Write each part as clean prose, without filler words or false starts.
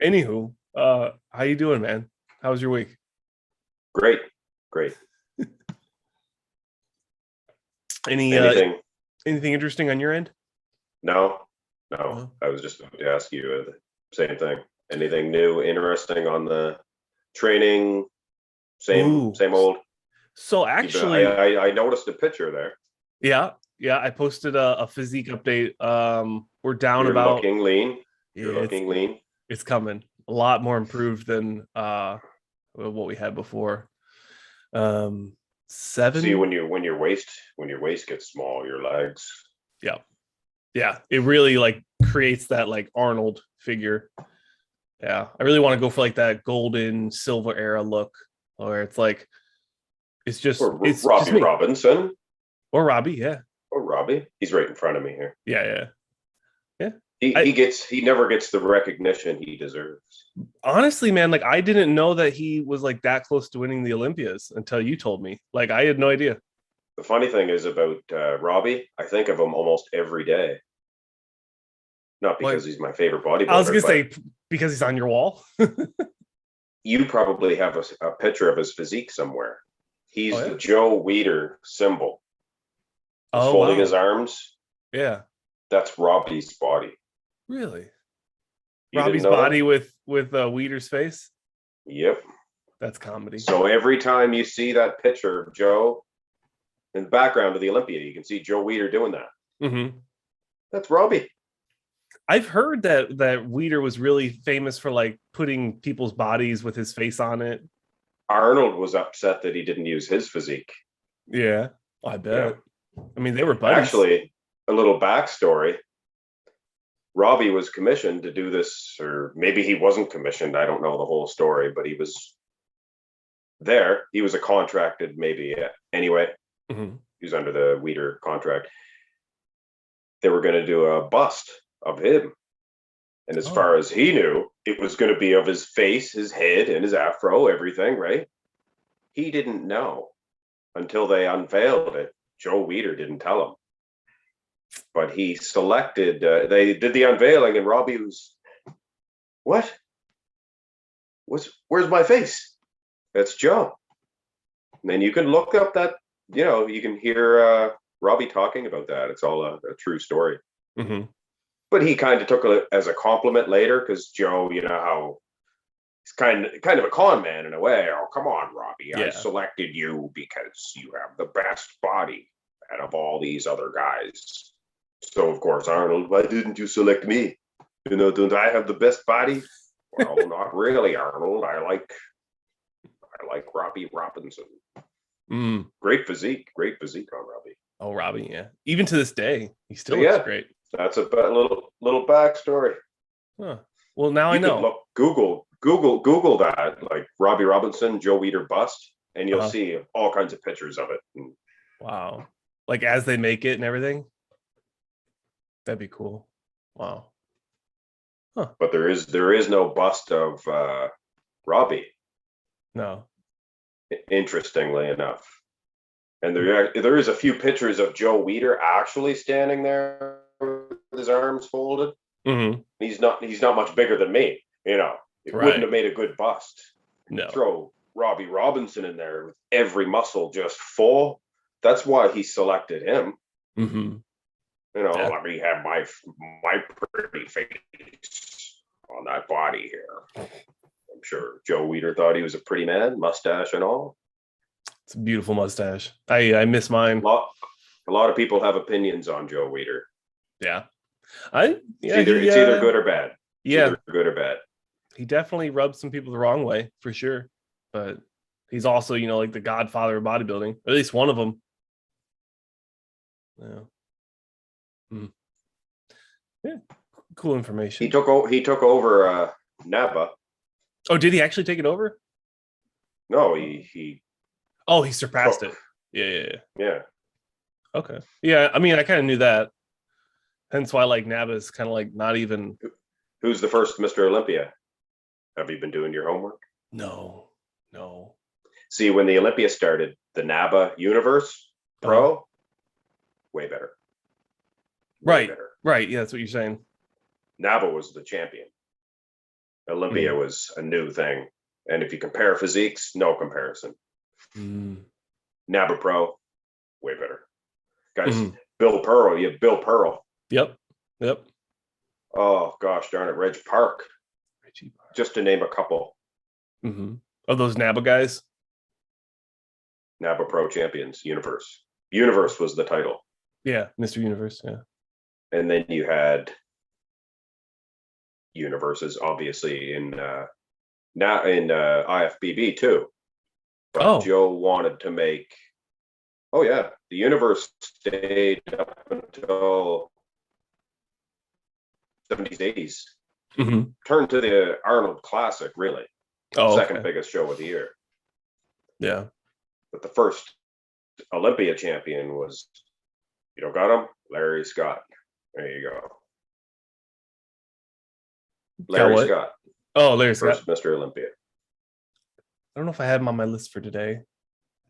Anywho, how you doing, man? How was your week? Great, great. Any Anything? anything interesting on your end? No, no. No. I was just about to ask you the same thing. Anything new, interesting on the training? Ooh. Same old. So actually, I noticed a picture there. yeah, I posted a physique update. We're down You're about looking lean. yeah, You're looking lean. it's coming. A lot more improved than what we had before. See, Seven. when your waist gets small, your legs. Yeah. Yeah. It really like creates that like Arnold figure. Yeah. I really want to go for like that golden silver era look where it's like Or it's just Robbie me. Robinson. Or Robbie, yeah. Or Robbie. He's right in front of me here. Yeah. Yeah. He never gets the recognition he deserves. Honestly, man, like I didn't know that he was like that close to winning the Olympias until you told me. Like I had no idea. The funny thing is about Robbie, I think of him almost every day. Not Like because he's my favorite I was bodybuilder, gonna but say because he's on your wall. you probably have a picture of his physique somewhere. Oh He's yeah. the Joe Weider symbol. He's Oh folding wow. his arms. Yeah. That's Robbie's body. Really? You didn't Robbie's know body that? with Weeder's face. Yep. That's comedy. So every time you see that picture of Joe in the background of the Olympia, you can see Joe Weider doing that. Mm-hmm. That's Robbie. I've heard that Weider was really famous for like putting people's bodies with his face on it. Arnold was upset that he didn't use his physique. Yeah, I bet. Yeah. I mean, they were buddies. Actually, a little backstory. Robbie was commissioned to do this, or maybe he wasn't commissioned. I don't know the whole story, but he was there. He was a contracted, maybe anyway. Mm-hmm. He was under the Weider contract. They were going to do a bust of him. And as far as he knew, it was going to be of his face, his head, and his afro, everything, right? He didn't know until they unveiled it. Joe Weider didn't tell him. But he selected, they did the unveiling, and Robbie was, what? Where's my face? That's Joe. And then you can look up that, you can hear Robbie talking about that. It's all a true story. Mm-hmm. But he kind of took it as a compliment later because Joe, you know how he's kind of a con man in a way. Oh, come on, Robbie. Yeah. I selected you because you have the best body out of all these other guys. So, of course, Arnold, why didn't you select me? Don't I have the best body? Well, not really, Arnold. I like Robbie Robinson. Mm. Great physique on Robbie. Oh, Robbie, yeah. Even to this day, he still looks great. That's a little backstory. Huh. Well, now You I know. Look, Google that, like Robbie Robinson, Joe Weider bust, and you'll see all kinds of pictures of it. Wow. Like as they make it and everything. That'd be cool. Wow. Huh. But there is no bust of Robbie. No. Interestingly enough. And there is a few pictures of Joe Weider actually standing there with his arms folded. Mm-hmm. He's not much bigger than me. It wouldn't have made a good bust. No. Throw Robbie Robinson in there with every muscle just full. That's why he selected him. Mm-hmm. Let me have my pretty face on that body here. I'm sure Joe Weider thought he was a pretty man, mustache and all. It's a beautiful mustache. I miss mine. A lot of people have opinions on Joe Weider. Yeah. It's either good or bad. Yeah. Good or bad. He definitely rubs some people the wrong way for sure. But he's also, like the godfather of bodybuilding, or at least one of them. Yeah. Yeah. Cool information. He took over NABA. Oh, did he actually take it over? No, he surpassed it. Yeah. Okay. Yeah, I mean, I kind of knew that. Hence why like NABA is kind of like not even. Who's the first Mr. Olympia? Have you been doing your homework? No. See, when the Olympia started, the NABA Universe Pro, way better. Right. Yeah, that's what you're saying. NABA was the champion. Olympia was a new thing. And if you compare physiques, no comparison. NABA Pro, way better. Guys, Bill Pearl, you have Bill Pearl. Yep. Oh, gosh darn it, Reggie Park. Just to name a couple. Of those NABA guys? NABA Pro Champions, Universe. Universe was the title. Yeah, Mr. Universe, yeah. And then you had Universes, obviously, in IFBB too. But Joe wanted to make, the Universe stayed up until 70s, 80s. Turned to the Arnold Classic, really. Second biggest show of the year. Yeah. But the first Olympia champion was, you don't got him? Larry Scott. There you go. Larry Scott. Oh, Larry Scott. First Mr. Olympia. I don't know if I have him on my list for today.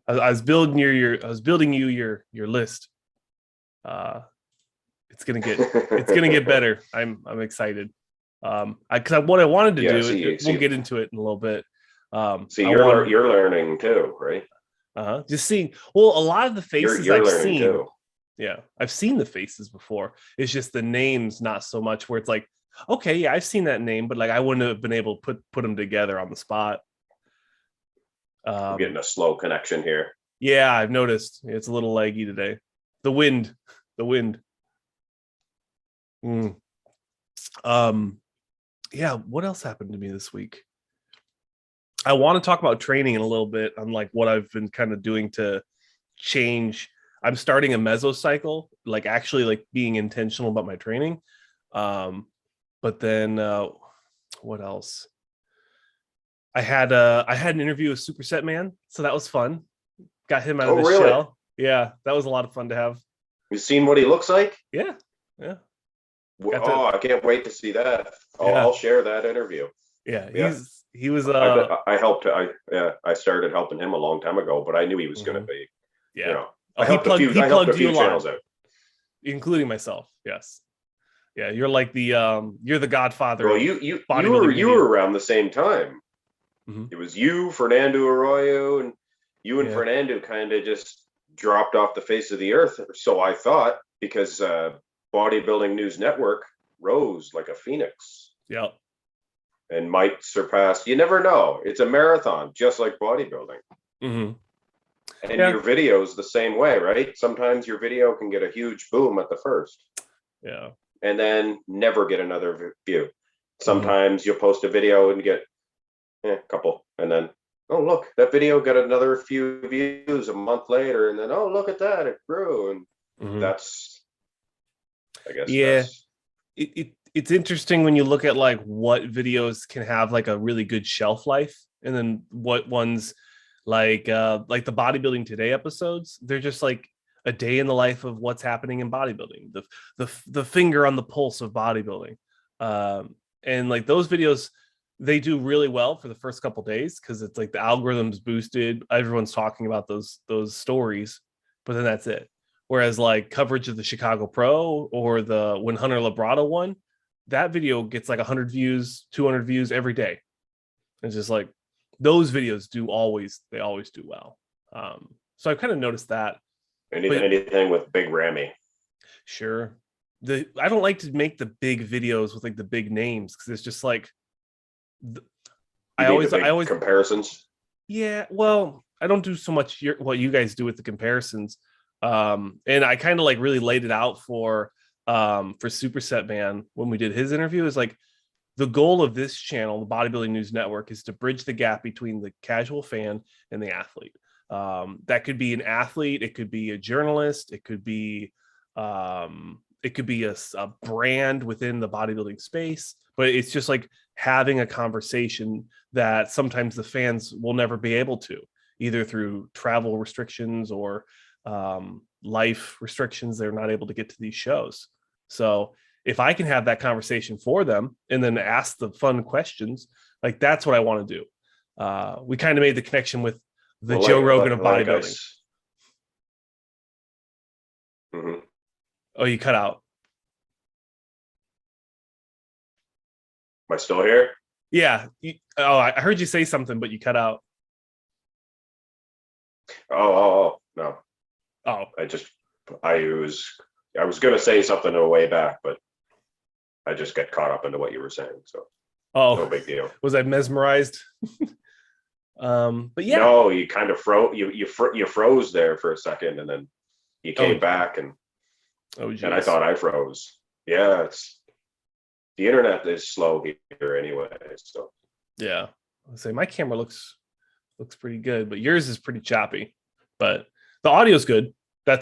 I was building your list. It's gonna get better. I'm excited. Because what I wanted to do, we'll get into it in a little bit. You're learning too, right? Just seeing. Well, a lot of the faces you're I've learning seen. Too. Yeah, I've seen the faces before. It's just the names, not so much. Where it's like, okay, yeah, I've seen that name, but like I wouldn't have been able to put them together on the spot. I'm getting a slow connection here. Yeah, I've noticed it's a little laggy today. The wind. Yeah, what else happened to me this week? I want to talk about training in a little bit on like what I've been kind of doing to change. I'm starting a mesocycle, like actually like being intentional about my training. But then what else? I had an interview with Superset Man, so that was fun. Got him out of his shell. Yeah, that was a lot of fun to have. You seen what he looks like? Yeah. I can't wait to see that. I'll share that interview. Yeah, he was. I helped. I started helping him a long time ago, but I knew he was going to be. Yeah. You know, I helped a few channels out, including myself. Yes. Yeah, you're like you're the godfather. Well, you were around the same time. It was you, Fernando Arroyo, and you and Fernando kind of just dropped off the face of the earth. So I thought, because Bodybuilding News Network rose like a phoenix. Yeah. And might surpass. You never know. It's a marathon, just like bodybuilding. And your video's the same way, right? Sometimes your video can get a huge boom at the first. Yeah. And then never get another view. Sometimes you'll post a video and get a couple. And then, oh, look, that video got another few views a month later. And then, oh, look at that. It grew. And that's, I guess. Yeah. It's interesting when you look at like what videos can have like a really good shelf life, and then what ones like the Bodybuilding Today episodes, they're just like a day in the life of what's happening in bodybuilding, the finger on the pulse of bodybuilding. And like those videos, they do really well for the first couple days because it's like the algorithm's boosted, everyone's talking about those stories, but then that's it. Whereas like coverage of the Chicago Pro or the when Hunter Labrada won, that video gets like 100 views, 200 views every day. It's just like those videos always do well. So I've kind of noticed that. Anything with Big Ramy. Sure. I don't like to make the big videos with like the big names because it's just like I always comparisons. Yeah, well, I don't do so much what you guys do with the comparisons. And I kind of like really laid it out for Superset Man when we did his interview. Is like the goal of this channel, the Bodybuilding News Network, is to bridge the gap between the casual fan and the athlete. That could be an athlete, it could be a journalist, it could be a brand within the bodybuilding space, but it's just like having a conversation that sometimes the fans will never be able to, either through travel restrictions or life restrictions. They're not able to get to these shows. So if I can have that conversation for them and then ask the fun questions, like that's what I want to do. We kind of made the connection with the Joe Rogan of bodybuilding. Oh, you cut out. Am I still here? Yeah. I heard you say something, but you cut out. Oh, no. Oh, I was gonna say something on the way back, but I just got caught up into what you were saying. So no oh, big deal. was I mesmerized? But yeah. No, you kind of froze. You froze there for a second, and then you came back, and I geez. thought I froze. Yeah, it's the internet is slow here anyway. So Yeah. I'll say my camera looks pretty good, but yours is pretty choppy. But the audio's good. I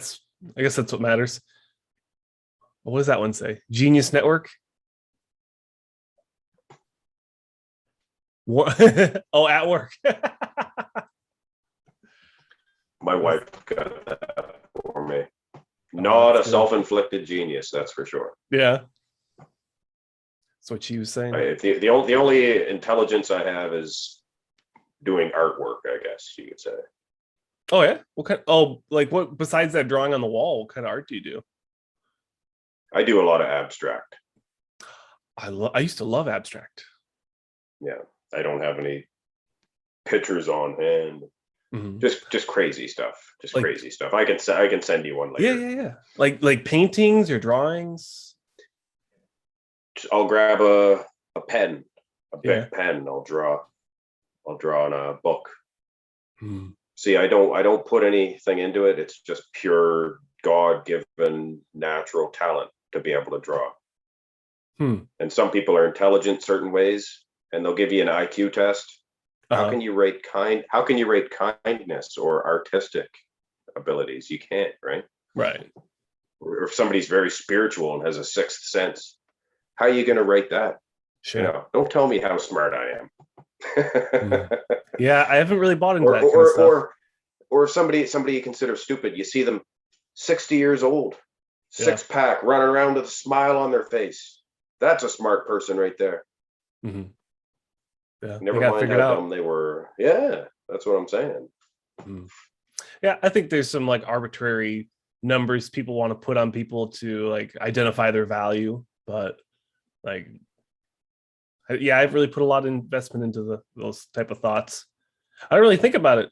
guess that's what matters. What does that one say? Genius Network? What? Oh, at work. my wife got that for me. Not a self-inflicted genius, that's for sure. Yeah. That's what she was saying. The only intelligence I have is doing artwork, I guess you could say. Oh yeah. What kind? Oh, like what? Besides that drawing on the wall, what kind of art do you do? I do a lot of abstract. I used to love abstract. Yeah, I don't have any pictures on hand. Mm-hmm. Just crazy stuff. Just like, crazy stuff. I can send you one later. Yeah. Like paintings or drawings. I'll grab a pen, a big pen. I'll draw on a book. See, I don't put anything into it. It's just pure God-given natural talent to be able to draw. And some people are intelligent certain ways, and they'll give you an IQ test. How can you rate kindness or artistic abilities? You can't, right? Right. Or if somebody's very spiritual and has a sixth sense, how are you going to rate that? Sure. Don't tell me how smart I am. Yeah, I haven't really bought into that kind of stuff. Or somebody you consider stupid, you see them 60 years old, six-pack, running around with a smile on their face. That's a smart person right there. Mm-hmm. Yeah, never mind how dumb they were. Yeah, that's what I'm saying. Yeah, I think there's some like arbitrary numbers people want to put on people to like identify their value, but like, yeah, I've really put a lot of investment into those type of thoughts. I don't really think about it.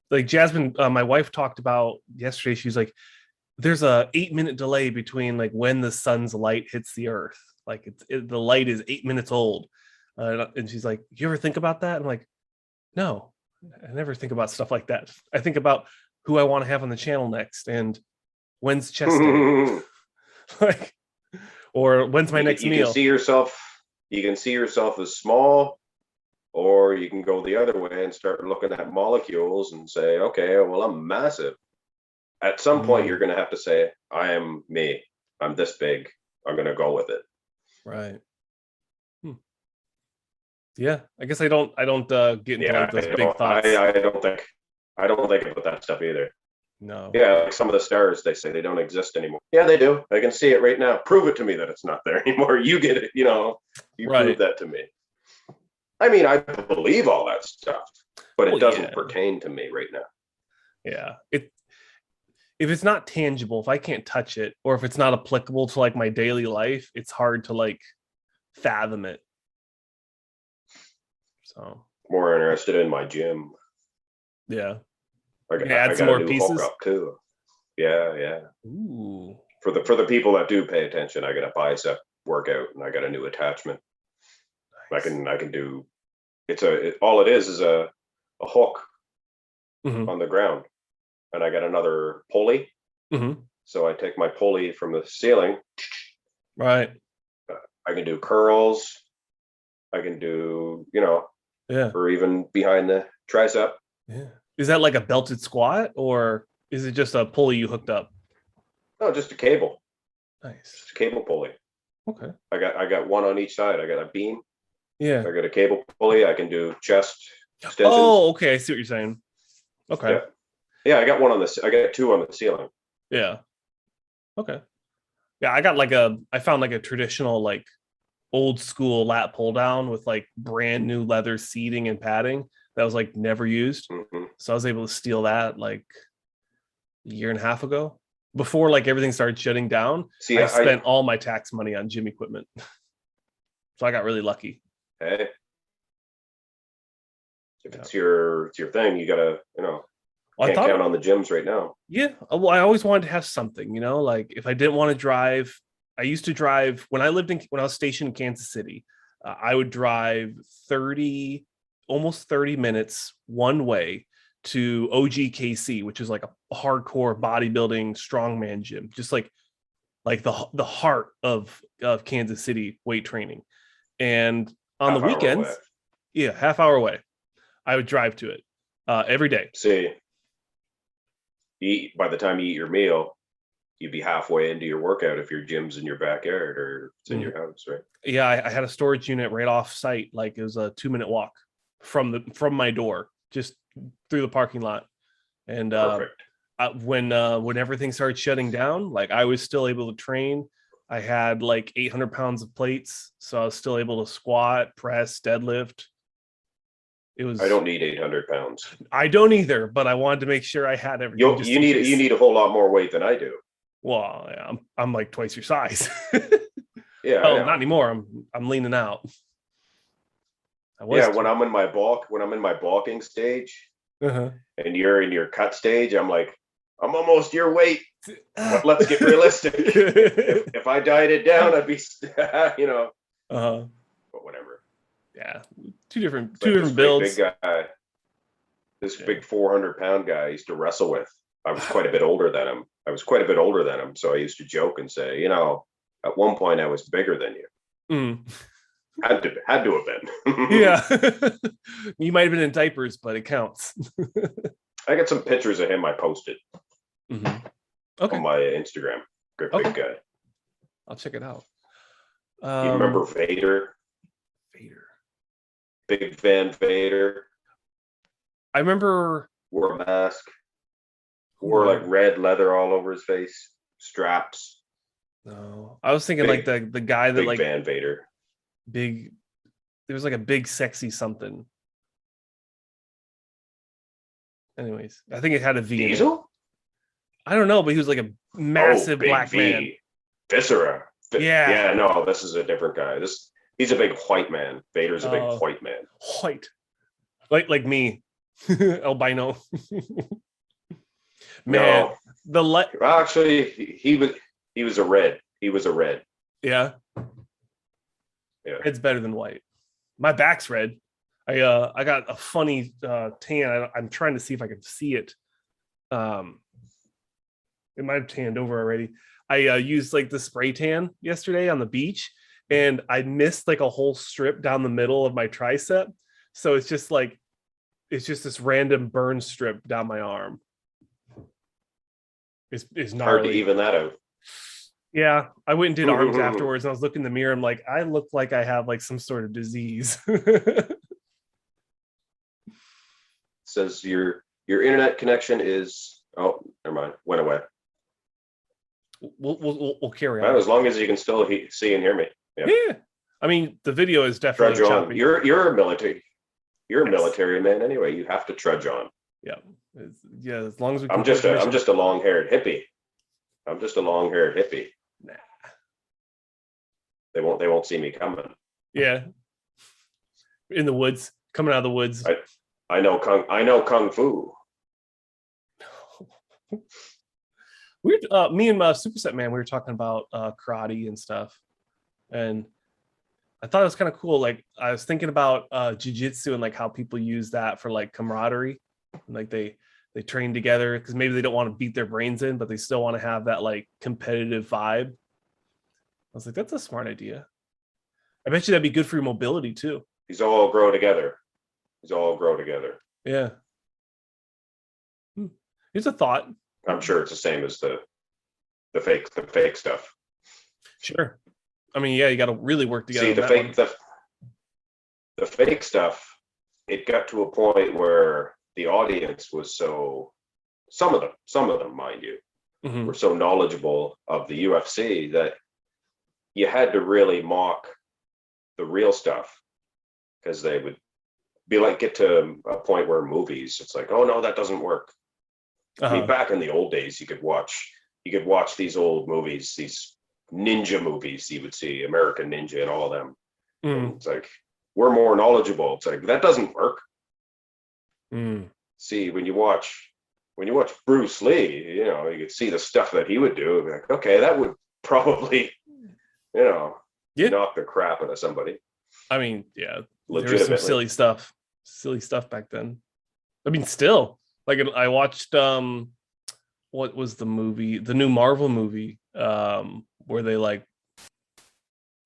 Like Jasmine, my wife talked about yesterday. She's like, there's a 8-minute delay between like when the sun's light hits the earth. Like the light is 8 minutes old. And she's like, you ever think about that? I'm like, no, I never think about stuff like that. I think about who I want to have on the channel next and when's chest day. Like, or when's my next meal. You can see yourself as small, or you can go the other way and start looking at molecules and say, okay, well, I'm massive. At some point, you're going to have to say, I am me. I'm this big. I'm going to go with it. Right. Yeah, I guess I don't get into like those big thoughts. I don't think about that stuff either. No. Yeah, like some of the stars, they say they don't exist anymore. Yeah, they do. I can see it right now. Prove it to me that it's not there anymore. You get it, prove that to me. I mean, I believe all that stuff, but it doesn't pertain to me right now. Yeah. If it's not tangible, if I can't touch it, or if it's not applicable to like my daily life, it's hard to like fathom it. So more interested in my gym. Yeah. I got some more pieces up too. Yeah. Ooh. For the people that do pay attention, I got a bicep workout and I got a new attachment. Nice. I can do. All it is a hook on the ground, and I got another pulley. So I take my pulley from the ceiling. Right. I can do curls. I can do, or even behind the tricep. Yeah. Is that like a belted squat, or is it just a pulley you hooked up? No, just a cable. Nice. Just a cable pulley. Okay. I got one on each side. I got a beam. Yeah. I got a cable pulley. I can do chest extensions. Oh, okay. I see what you're saying. Okay. Yeah, I got I got two on the ceiling. Yeah. Okay. Yeah, I found like a traditional like old school lat pull down with like brand new leather seating and padding that was like never used. So I was able to steal that like a year and a half ago before like everything started shutting down. I spent all my tax money on gym equipment. So I got really lucky. hey, if it's your thing, you gotta, Well, I can't thought, count on the gyms right now. yeah. Well, I always wanted to have something, like if I didn't want to drive, I used to drive when I was stationed in Kansas City. I would drive almost 30 minutes one way to OGKC, which is like a hardcore bodybuilding strongman gym, just like the heart of Kansas City weight training. And on the weekends, yeah, half-hour away, I would drive to it every day. See, by the time you eat your meal, you'd be halfway into your workout if your gym's in your backyard or it's in your house, right? Yeah, I had a storage unit right off site. Like it was a 2-minute walk from my door, just through the parking lot. And Perfect. when everything started shutting down, like I was still able to train. I had like 800 pounds of plates, so I was still able to squat, press, deadlift. I don't need 800 pounds. I don't either, but I wanted to make sure I had everything. You need a whole lot more weight than I do. Well, yeah, I'm like twice your size. Yeah. Oh, not anymore. I'm leaning out. When I'm in my bulking stage, and you're in your cut stage, I'm like, I'm almost your weight. But let's get realistic. if I dieted down, I'd be, But whatever. Yeah, two different builds. Big guy, big 400-pound guy I used to wrestle with. I was quite a bit older than him. So I used to joke and say, at one point I was bigger than you. Had to have been. Yeah. You might have been in diapers, but it counts. I got some pictures of him I posted on my Instagram. Great big guy. I'll check it out. You remember Vader? Big Van Vader. I remember. Wore a mask. Wore like red leather all over his face. Straps. No, I was thinking like the guy that like Van Vader. Big. There was like a big sexy something. Anyways, I think it had a V. Diesel? I don't know, but he was like a massive black man. Viscera. Yeah. Yeah, no, this is a different guy. He's a big white man. Vader's a big white man. White. Like me. Albino. Man. No. Actually, he was a red. He was a red. Yeah. Yeah. Red's better than white. My back's red. I got a funny tan. I'm trying to see if I can see it. It might have tanned over already. I used like the spray tan yesterday on the beach, and I missed like a whole strip down the middle of my tricep. So it's just this random burn strip down my arm. It's gnarly. Hard to even that out. Yeah, I went and did arms afterwards, and I was looking in the mirror. I'm like, I look like I have like some sort of disease. Says your internet connection is. Oh, never mind. Went away. We'll carry on. As long as you can still see and hear me. Yeah. I mean, the video is definitely trudge on. choppy. You're a military. You're a military man anyway. You have to trudge on. Yeah. Yeah. As long as we. I'm just a long-haired hippie. Nah. They won't see me coming. Yeah. In the woods, coming out of the woods. I know kung fu. Me and Superset Man, we were talking about karate and stuff, and I thought it was kind of cool. Like I was thinking about jiu-jitsu and like how people use that for like camaraderie, and, like they train together because maybe they don't want to beat their brains in, but they still want to have that like competitive vibe. I was like, that's a smart idea. I bet you that'd be good for your mobility too. These all grow together. Yeah. Here's a thought. I'm sure it's the same as the fake stuff. Sure. I mean, yeah, you got to really work together. See, the fake stuff, it got to a point where the audience was some of them, mind you, were so knowledgeable of the UFC that you had to really mock the real stuff, because they would be like, get to a point where movies, it's like, oh no, that doesn't work. I mean, back in the old days, you could watch these old movies, these ninja movies. You would see American Ninja and all of them. And it's like, we're more knowledgeable. It's like, that doesn't work. Mm. See, when you watch Bruce Lee, you know, you can see the stuff that he would do. Like, okay, that would probably, you know, knock the crap out of somebody. I mean, yeah, there was Legitimately. some silly stuff back then. I mean, still, like, I watched what was the movie, the new Marvel movie, where they like,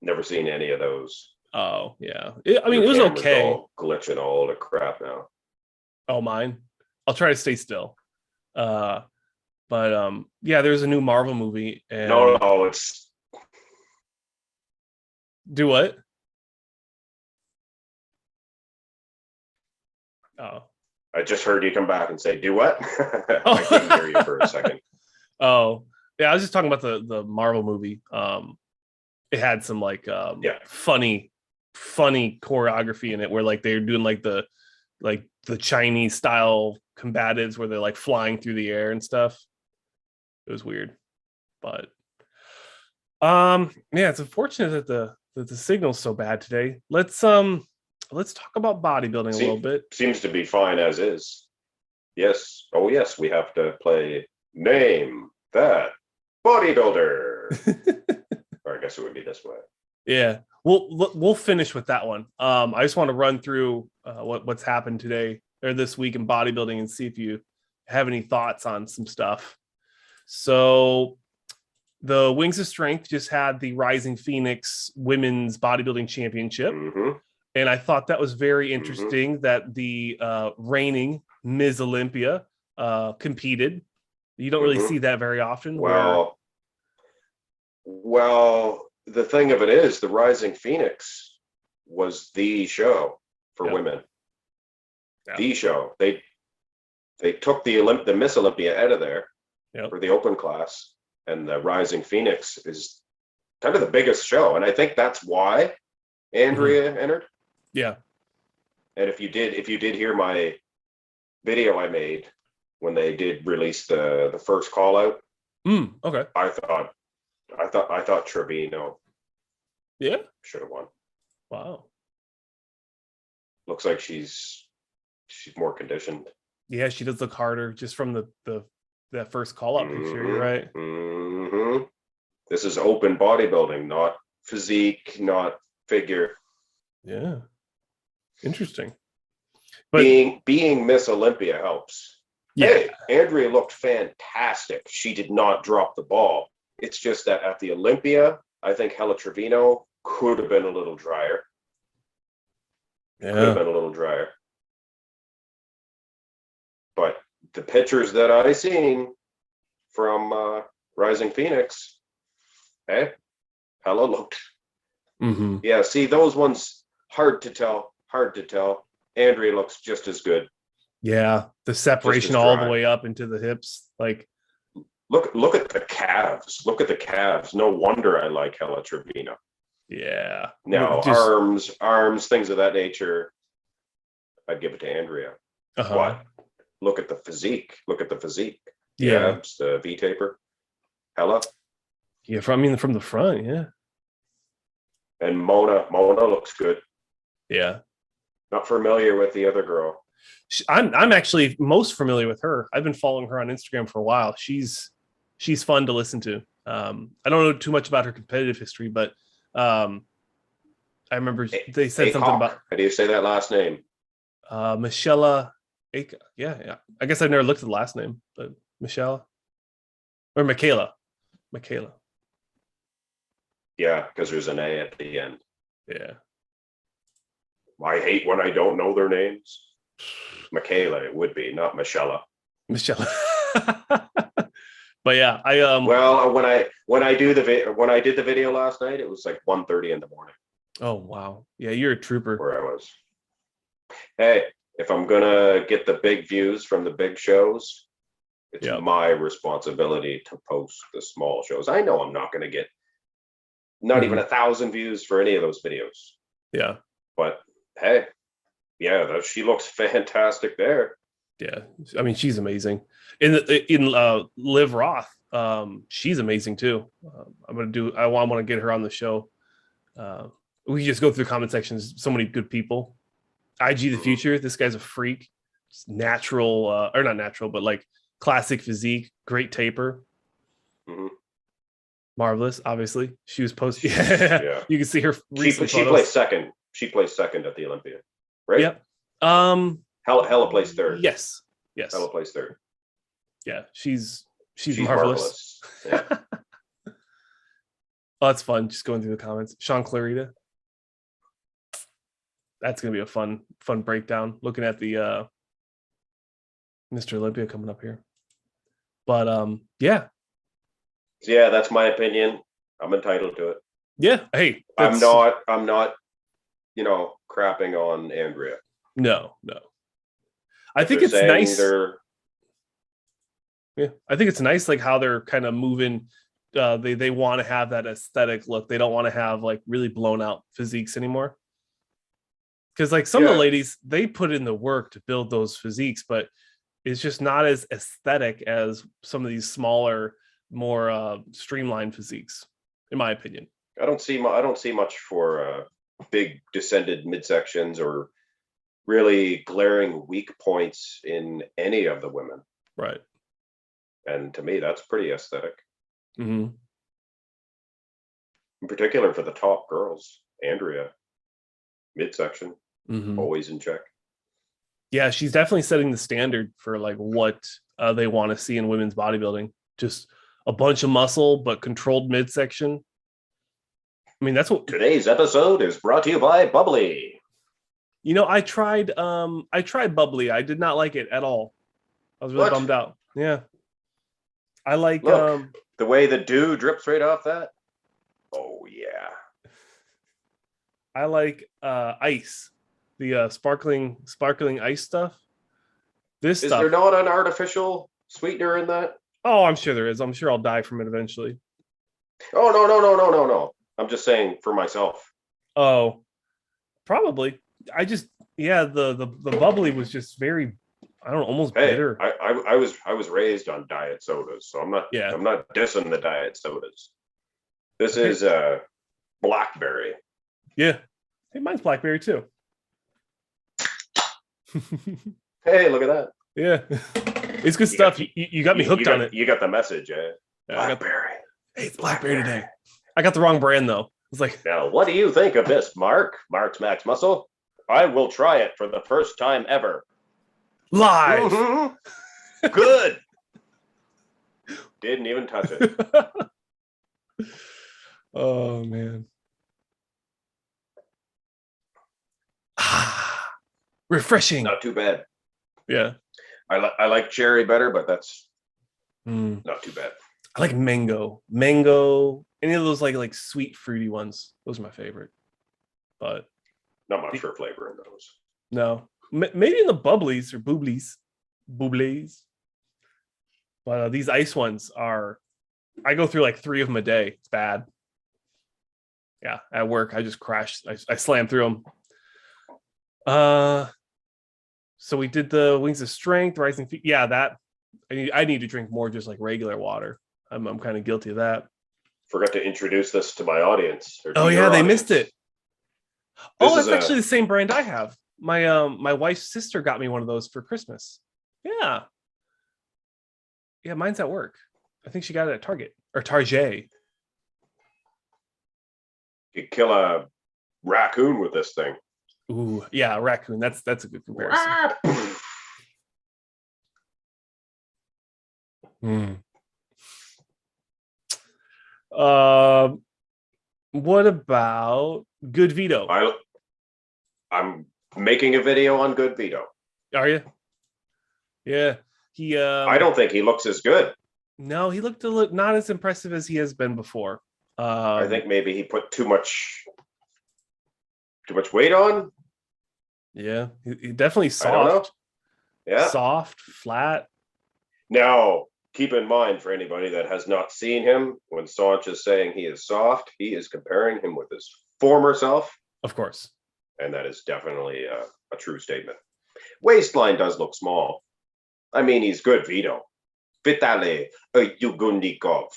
never seen any of those. oh yeah, I mean, it was okay. All glitching all the crap now. Oh, mine. I'll try to stay still. But yeah, there's a new Marvel movie. And no, it's do what? Oh, I just heard you come back and say, do what? I couldn't hear you for a second. Oh, yeah, I was just talking about the Marvel movie. It had some like funny choreography in it where like they're doing like the Chinese style combatives where they're like flying through the air and stuff. It was weird. But yeah, it's unfortunate that the signal's so bad today. Let's talk about bodybuilding a little bit. Seems to be fine as is. Yes. Oh yes, we have to play Name That Bodybuilder. Or I guess it would be this way. Yeah. We'll finish with that one. I just want to run through what's happened today or this week in bodybuilding and see if you have any thoughts on some stuff. So the Wings of Strength just had the Rising Phoenix Women's Bodybuilding Championship. Mm-hmm. And I thought that was very interesting that the reigning Ms. Olympia competed. You don't really see that very often. Well, the thing of it is, the Rising Phoenix was the show for women. Yep. The show. They took the Miss Olympia out of there for the open class, and the Rising Phoenix is kind of the biggest show, and I think that's why Andrea entered. Yeah. And if you did hear my video I made when they did release the first call out, okay. I thought Trevino should have won. Wow. Looks like she's more conditioned. Yeah, she does look harder just from that first call up picture. You're right. Mm-hmm. This is open bodybuilding, not physique, not figure. Yeah. Interesting. But being Miss Olympia helps. Yeah. Hey, Andrea looked fantastic. She did not drop the ball. It's just that at the Olympia, I think Hella Trevino could have been a little drier. But the pictures that I seen from Rising Phoenix, Hella looked. Mm-hmm. Yeah, see, those ones, hard to tell. Andrea looks just as good. Yeah, the separation all the way up into the hips. Like, look at the calves. Look at the calves. No wonder I like Hella Trevino. Yeah. Now, arms, things of that nature, I'd give it to Andrea. But look at the physique. Yeah. Abs, the V-taper. Hella. Yeah, from the front, yeah. And Mona looks good. Yeah. Not familiar with the other girl. I'm actually most familiar with her. I've been following her on Instagram for a while. She's fun to listen to. I don't know too much about her competitive history, but I remember they said something about. How do you say that last name? Michelle. Yeah. I guess I've never looked at the last name, but Michelle or Michaela. Yeah, because there's an A at the end. Yeah. I hate when I don't know their names. Michaela, it would be, not Michelle. But yeah, well, when I did the video last night, it was like 1:30 in the morning. Oh wow. Yeah, you're a trooper. Where I was. Hey, if I'm gonna get the big views from the big shows, it's my responsibility to post the small shows. I know I'm not gonna get not even 1,000 views for any of those videos. Yeah. But hey, yeah, she looks fantastic there. Yeah, I mean, she's amazing. In Liv Roth, she's amazing too. I want to get her on the show We just go through the comment sections. So many good people. IG the future. This guy's a freak. Just natural, or not natural, but like classic physique. Great taper. Mm-hmm. Marvelous. Obviously, she was posting. Yeah. You can see her. She placed second. She placed second at the Olympia, right? Yep. Hella placed third. Yes. Hella placed third. Yeah, she's marvelous. Yeah. Oh, that's fun. Just going through the comments. Sean Clarita. That's gonna be a fun breakdown. Looking at the Mr. Olympia coming up here. But yeah. Yeah, that's my opinion. I'm entitled to it. Yeah. Hey, I'm not, crapping on Andrea. No. I think it's nice. Yeah, I think it's nice, like how they're kind of moving. They want to have that aesthetic look. They don't want to have like really blown out physiques anymore. Because like some of the ladies, they put in the work to build those physiques, but it's just not as aesthetic as some of these smaller, more streamlined physiques, in my opinion. I don't see much for big descended midsections or really glaring weak points in any of the women. Right. And to me, that's pretty aesthetic. Mm-hmm. In particular for the top girls, Andrea, midsection, mm-hmm. always in check. Yeah, she's definitely setting the standard for like what they want to see in women's bodybuilding. Just a bunch of muscle, but controlled midsection. I mean, that's what today's episode is brought to you by Bubbly. I tried Bubbly. I did not like it at all. I was really bummed out. Yeah. I like the way the dew drips right off that. Oh yeah. I like ice. The sparkling ice stuff. Is there not an artificial sweetener in that? Oh, I'm sure there is. I'm sure I'll die from it eventually. Oh no. I'm just saying for myself. Oh, probably. The Bubbly was just very, I don't know, almost bitter. I was raised on diet sodas, so I'm not dissing the diet sodas. This is blackberry. Yeah. Hey, mine's blackberry too. Hey, look at that. Yeah. It's good stuff. You got me hooked on it. You got the message, eh? Blackberry. Hey, it's blackberry today. I got the wrong brand though. It's like, now, what do you think of this, Mark's Max Muscle? I will try it for the first time ever. Live. Mm-hmm. Good. Didn't even touch it. Oh man. Refreshing. Not too bad. Yeah. I like cherry better, but that's not too bad. I like mango. Any of those like sweet fruity ones. Those are my favorite. But not much for flavor in those. No. Maybe in the bubblies or booblies. But these ice ones are, I go through like 3 of them a day. It's bad. Yeah, at work I just crashed. I slammed through them. So we did the Wings of Strength, Rising Feet. Yeah, that I need to drink more just like regular water. I'm kind of guilty of that. Forgot to introduce this to my audience. Oh yeah, they missed it. That's actually the same brand I have. My wife's sister got me one of those for Christmas. Yeah, mine's at work. I think she got it at Target or Target. You kill a raccoon with this thing. Ooh, yeah, raccoon. That's a good comparison. What about Good Vito? I'm making a video on Good Vito. Are you? Yeah. He I don't think he looks as good. No, he looked not as impressive as he has been before. I think maybe he put too much weight on. Yeah, he definitely soft. I don't know. Yeah. Soft, flat. Now, keep in mind for anybody that has not seen him, when Saunch is saying he is soft, he is comparing him with his former self. Of course. And that is definitely a true statement. Waistline does look small. I mean, he's Good Vito. Vitali Yugundikov.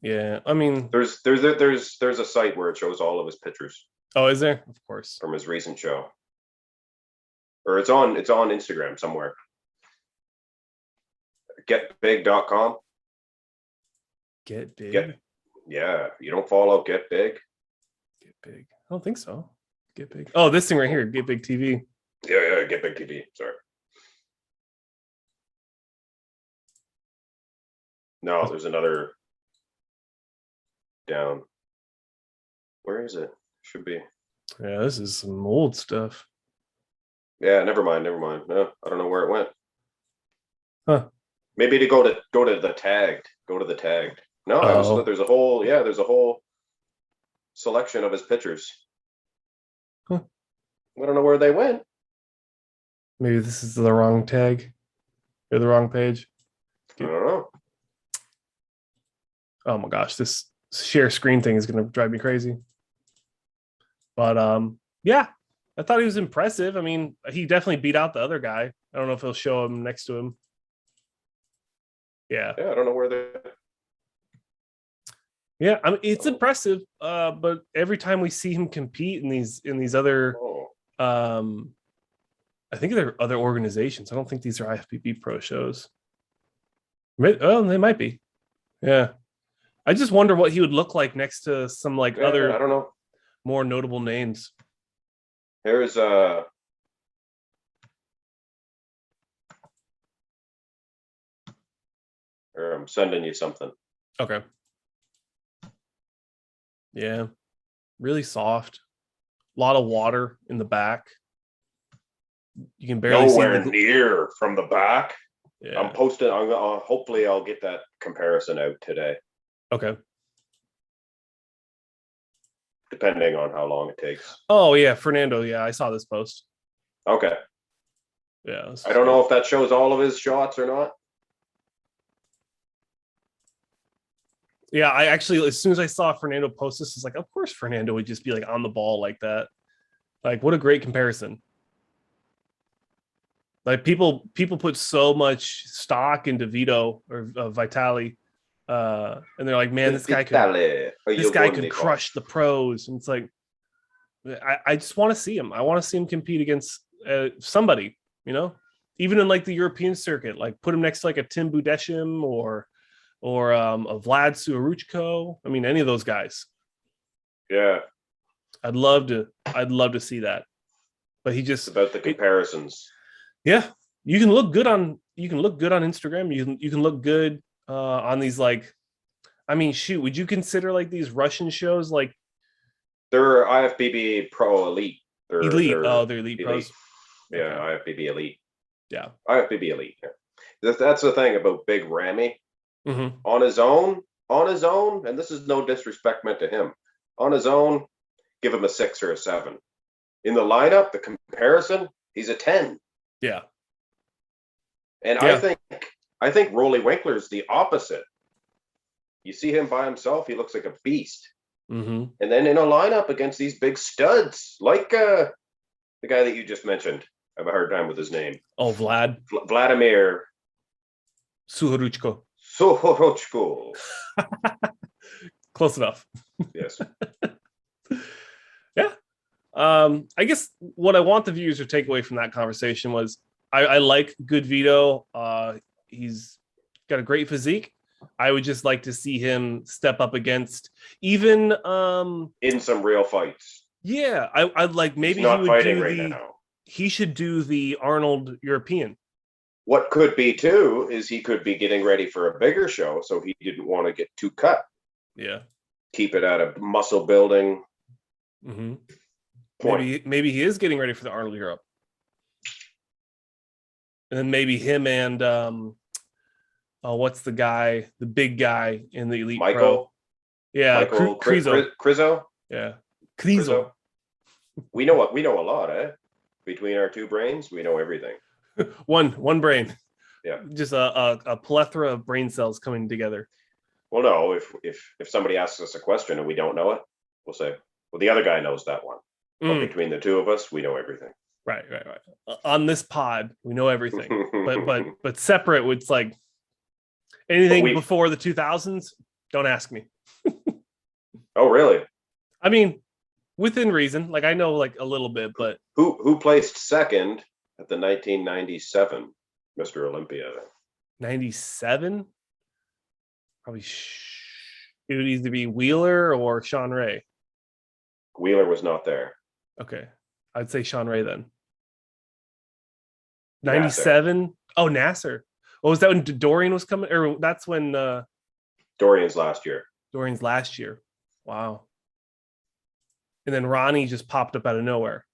Yeah, I mean, There's a site where it shows all of his pictures oh, is there? Of course. from his recent show, or it's on Instagram somewhere. Getbig.com. Get big. Yeah, you don't follow Get Big. Get big. I don't think so. Get big. Oh, this thing right here. Get big TV. Yeah, Get Big TV. Sorry. No, there's another down. Where is it? Should be. Yeah, this is some old stuff. Yeah, never mind. No, I don't know where it went. Huh. Maybe to go to the tagged. Go to the tagged. No, there's a whole selection of his pictures. Huh. I don't know where they went. Maybe this is the wrong tag or the wrong page. I don't know. Oh my gosh, this share screen thing is going to drive me crazy. But yeah, I thought he was impressive. I mean, he definitely beat out the other guy. I don't know if he'll show him next to him. Yeah. Yeah, I don't know where they're. Yeah, I mean, it's impressive. But every time we see him compete in these other, I think they're other organizations. I don't think these are IFBB pro shows. Oh, they might be. Yeah. I just wonder what he would look like next to some other, I don't know, more notable names. Here's or I'm sending you something. Okay. Yeah. Really soft. A lot of water in the back. You can barely nowhere see near from the back. Yeah. I'm posting. Hopefully I'll get that comparison out today. Okay. Depending on how long it takes. Oh yeah, Fernando. Yeah, I saw this post. Okay. Yeah. I don't know if that shows all of his shots or not. Yeah, I actually, as soon as I saw Fernando post this, it's like, of course Fernando would just be like on the ball like that. Like, what a great comparison. Like people put so much stock into Vito or Vitali, and they're like, man, this guy could crush the pros. And it's like, I just want to see him. I want to see him compete against somebody, you know, even in like the European circuit. Like put him next to like a Tim Budeshim or a Vlad Suaruchko. I mean, any of those guys. Yeah, I'd love to see that. But he just, it's about the comparisons. Yeah, you can look good on Instagram. You can look good on these, like, I mean, shoot, would you consider like these Russian shows like they're IFBB Pro Elite? They're elite pros. Yeah, okay. IFBB Elite. Yeah, IFBB Elite. Yeah. That's the thing about Big Ramy. Mm-hmm. On his own, and this is no disrespect meant to him. On his own, give him a 6 or a 7. In the lineup, the comparison, he's a 10. Yeah. And yeah. I think Rolly Winkler's the opposite. You see him by himself, he looks like a beast. Mm-hmm. And then in a lineup against these big studs, like the guy that you just mentioned, I have a hard time with his name. Oh, Vladimir Suharuchko. Close enough. Yes. Yeah. I guess what I want the viewers to take away from that conversation was I like good Vito. He's got a great physique. I would just like to see him step up against even in some real fights. Yeah, I'd like maybe he's not fighting right now. He should do the Arnold European. What could be too is he could be getting ready for a bigger show, so he didn't want to get too cut. Yeah, keep it at a muscle building. Mm-hmm. Maybe he is getting ready for the Arnold Europe, and then maybe him and what's the guy, the big guy in the Elite Michael? Pro? Yeah, Michael Krizo. Yeah, Krizo. We know a lot, eh? Between our two brains, we know everything. one brain. Yeah, just a plethora of brain cells coming together. Well, no, if somebody asks us a question and we don't know it, we'll say, well, the other guy knows that one. But between the two of us, we know everything. Right. On this pod, we know everything. but separate, it's like anything before the 2000s, don't ask me. Oh, really? I mean, within reason. Like I know like a little bit, but Who placed second at the 1997 Mr. Olympia? 97? Probably it would either be Wheeler or Sean Ray. Wheeler was not there. Okay. I'd say Sean Ray then. Nasser. 97? Oh, Nasser. Oh, was that when Dorian was coming? Or that's when Dorian's last year. Dorian's last year. Wow. And then Ronnie just popped up out of nowhere.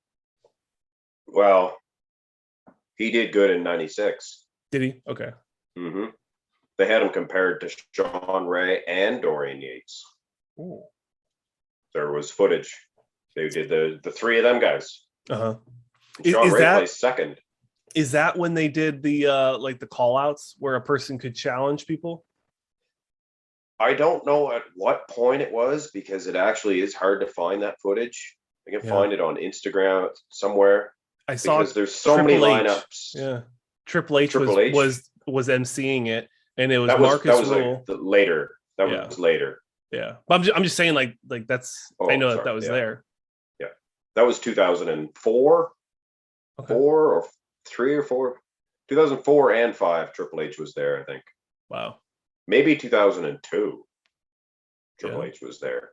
Well, he did good in 96. Did he? Okay. Mm-hmm. They had him compared to Sean Ray and Dorian Yates. Ooh. There was footage. They did the three of them guys. Uh-huh. Sean Ray placed second. Is that when they did the like the call outs where a person could challenge people? I don't know at what point it was, because it actually is hard to find that footage. I can find it on Instagram somewhere. I saw because there's so many lineups. Yeah. Triple H was emceeing it, and it was Marcus Rule. Like later. That was later. Yeah. But I'm just saying like that's I know that was there. Yeah. That was 2004. Okay. 4 or 3 or 4. 2004 and 5 Triple H was there, I think. Wow. Maybe 2002 Triple H was there.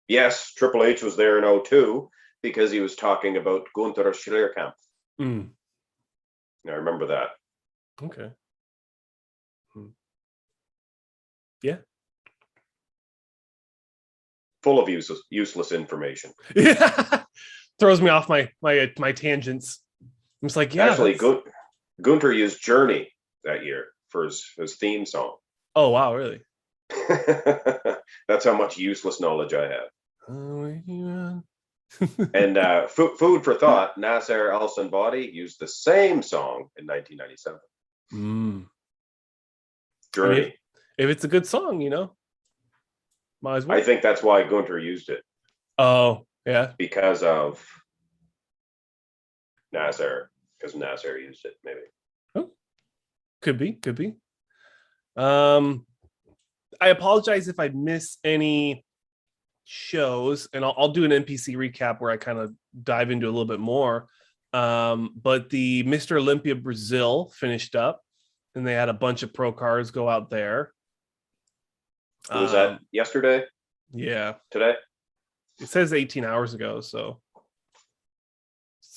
Yes, Triple H was there in 02 because he was talking about Gunther Schlierkamp. I remember that. Okay. Yeah. Full of useless information. Throws me off my tangents. I'm just like, yeah. Actually, Gunther used Journey that year for his theme song. Oh, wow, really? That's how much useless knowledge I have. And food for thought, Nasser Al Sanbadi used the same song in 1997. Journey. I mean, if it's a good song, might as well. I think that's why Gunther used it. Oh, yeah. Because of Nasser. Because Nasser used it, maybe. Oh, could be. I apologize if I miss any shows, and I'll do an NPC recap where I kind of dive into a little bit more. But the Mr. Olympia Brazil finished up, and they had a bunch of pro cards go out there. Was that yesterday? Yeah. Today? It says 18 hours ago, so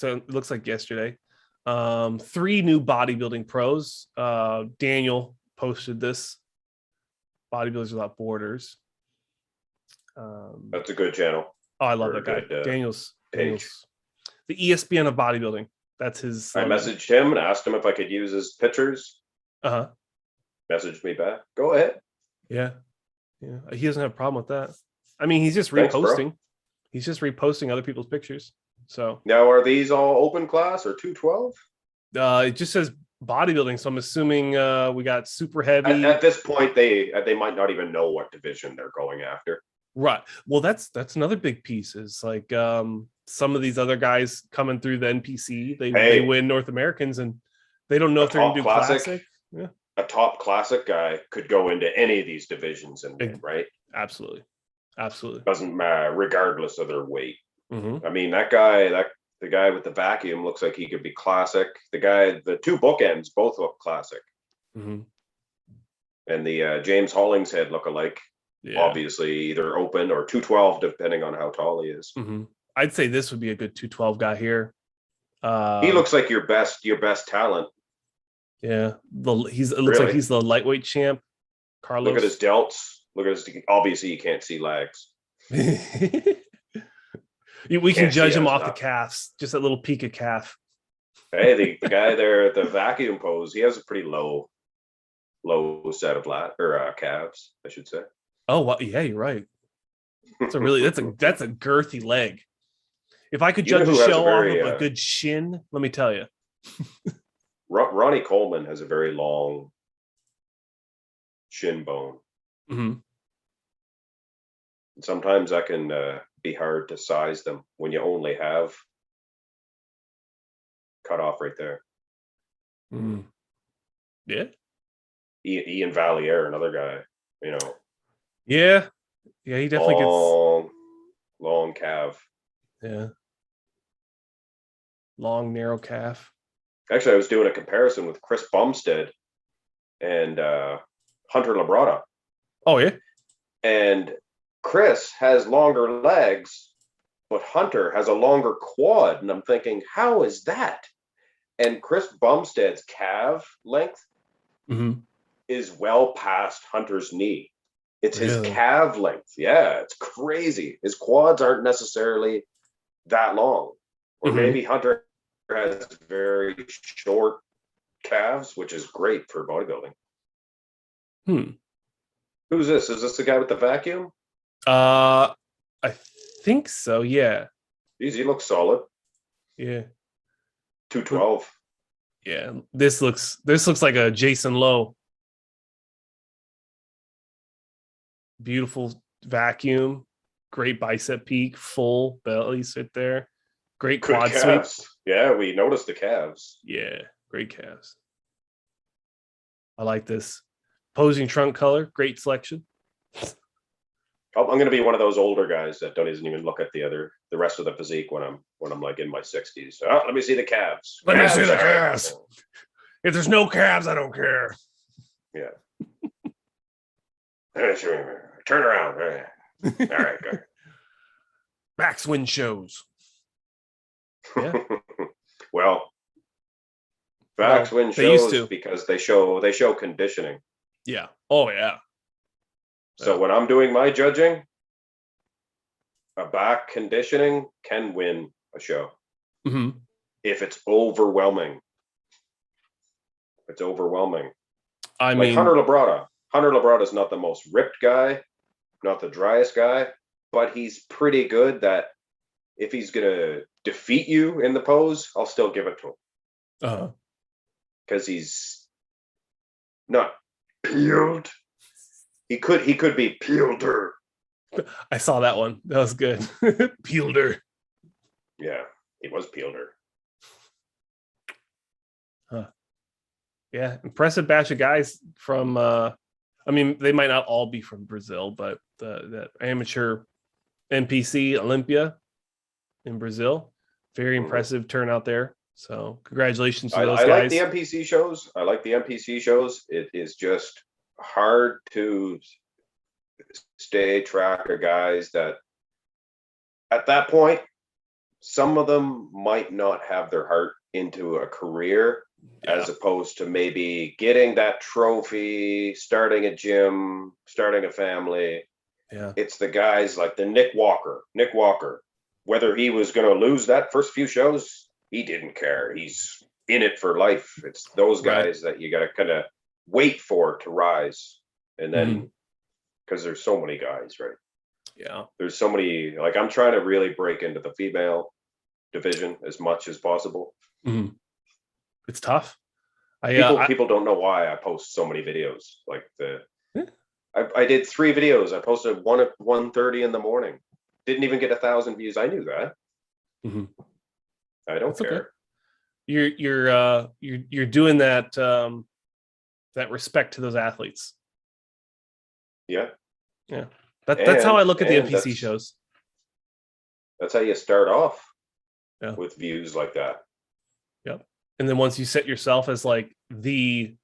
it looks like yesterday. 3 new bodybuilding pros. Daniel posted this. Bodybuilders Without Borders. That's a good channel. Oh, I love that guy. Daniel's the ESPN of bodybuilding. That's his. I messaged him and asked him if I could use his pictures. Messaged me back. Go ahead. Yeah. He doesn't have a problem with that. I mean, he's just reposting. He's just reposting other people's pictures. So now, are these all open class or 212? It just says bodybuilding, so I'm assuming we got super heavy. At this point, they might not even know what division they're going after. Right. Well, that's another big piece. Is like some of these other guys coming through the NPC, they win North Americans, and they don't know if they're going to do classic. Yeah. A top classic guy could go into any of these divisions and win, right? Absolutely. Doesn't matter, regardless of their weight. I mean, the guy with the vacuum looks like he could be classic. The 2 bookends both look classic. And the James Hollingshead look-alike, obviously either open or 212, depending on how tall he is. I'd say this would be a good 212 guy here. He looks like your best talent. Yeah, it looks like he's the lightweight champ. Carlos. Look at his delts. Obviously you can't see legs. We can judge him off the calves, just that little peak of calf. Hey, the guy there, the vacuum pose, he has a pretty low set of calves, I should say. Oh, well, yeah, you're right. That's a girthy leg. If I could judge a show off of a good shin, let me tell you. Ronnie Coleman has a very long shin bone. Sometimes that can be hard to size them when you only have cut off right there. Yeah. Ian Valier, another guy, Yeah. Yeah, he definitely gets long calf. yeah. Long narrow calf. Actually, I was doing a comparison with Chris Bumstead and Hunter Labrada. Oh yeah. And Chris has longer legs, but Hunter has a longer quad. And I'm thinking, how is that? And Chris Bumstead's calf length is well past Hunter's knee. It's his calf length. Yeah, it's crazy. His quads aren't necessarily that long. Or maybe Hunter has very short calves, which is great for bodybuilding. Who's this? Is this the guy with the vacuum? I think so. Yeah. He looks solid. Yeah. 212. Yeah. This looks like a Jason Lowe. Beautiful vacuum. Great bicep peak. Full belly sit there. Great quad sweep. Yeah, we noticed the calves. Yeah. Great calves. I like this. Posing trunk color. Great selection. I'm going to be one of those older guys that don't even look at the rest of the physique when I'm like in my 60s. Oh, let me see the calves. Let me see the calves. If there's no calves, I don't care. Yeah. Turn around. All right, go. Backswing shows. Yeah. Well, backswing shows because they show conditioning. Yeah. Oh yeah. So when I'm doing my judging, a back conditioning can win a show. If it's overwhelming. It's overwhelming. I mean, Hunter Labrada. Hunter Labrada is not the most ripped guy, not the driest guy, but he's pretty good that if he's going to defeat you in the pose, I'll still give it to him. Because he's not peeled. He could be peeleder. I saw that one. That was good. Peeleder. Yeah, he was peeleder. Yeah, impressive batch of guys from I mean, they might not all be from Brazil, but that amateur NPC Olympia in Brazil, very impressive turnout there. So congratulations to those guys. I like the NPC shows. It is just hard to stay track of guys that at that point, some of them might not have their heart into a career as opposed to maybe getting that trophy, starting a gym, starting a family. Yeah. It's the guys like the Nick Walker, whether he was going to lose that first few shows, he didn't care. He's in it for life. It's those guys that you got to kind of wait for to rise. And then, because there's so many guys, right? Yeah. There's so many, like I'm trying to really break into the female division as much as possible. It's tough. People don't know why I post so many videos. Like I did 3 videos. I posted one at 1:30 in the morning. Didn't even get 1,000 views. I knew that. I don't care. Okay. You're doing that that respect to those athletes. Yeah. Yeah. That's how I look at the NPC shows. That's how you start off with views like that. Yep. And then once you set yourself as like the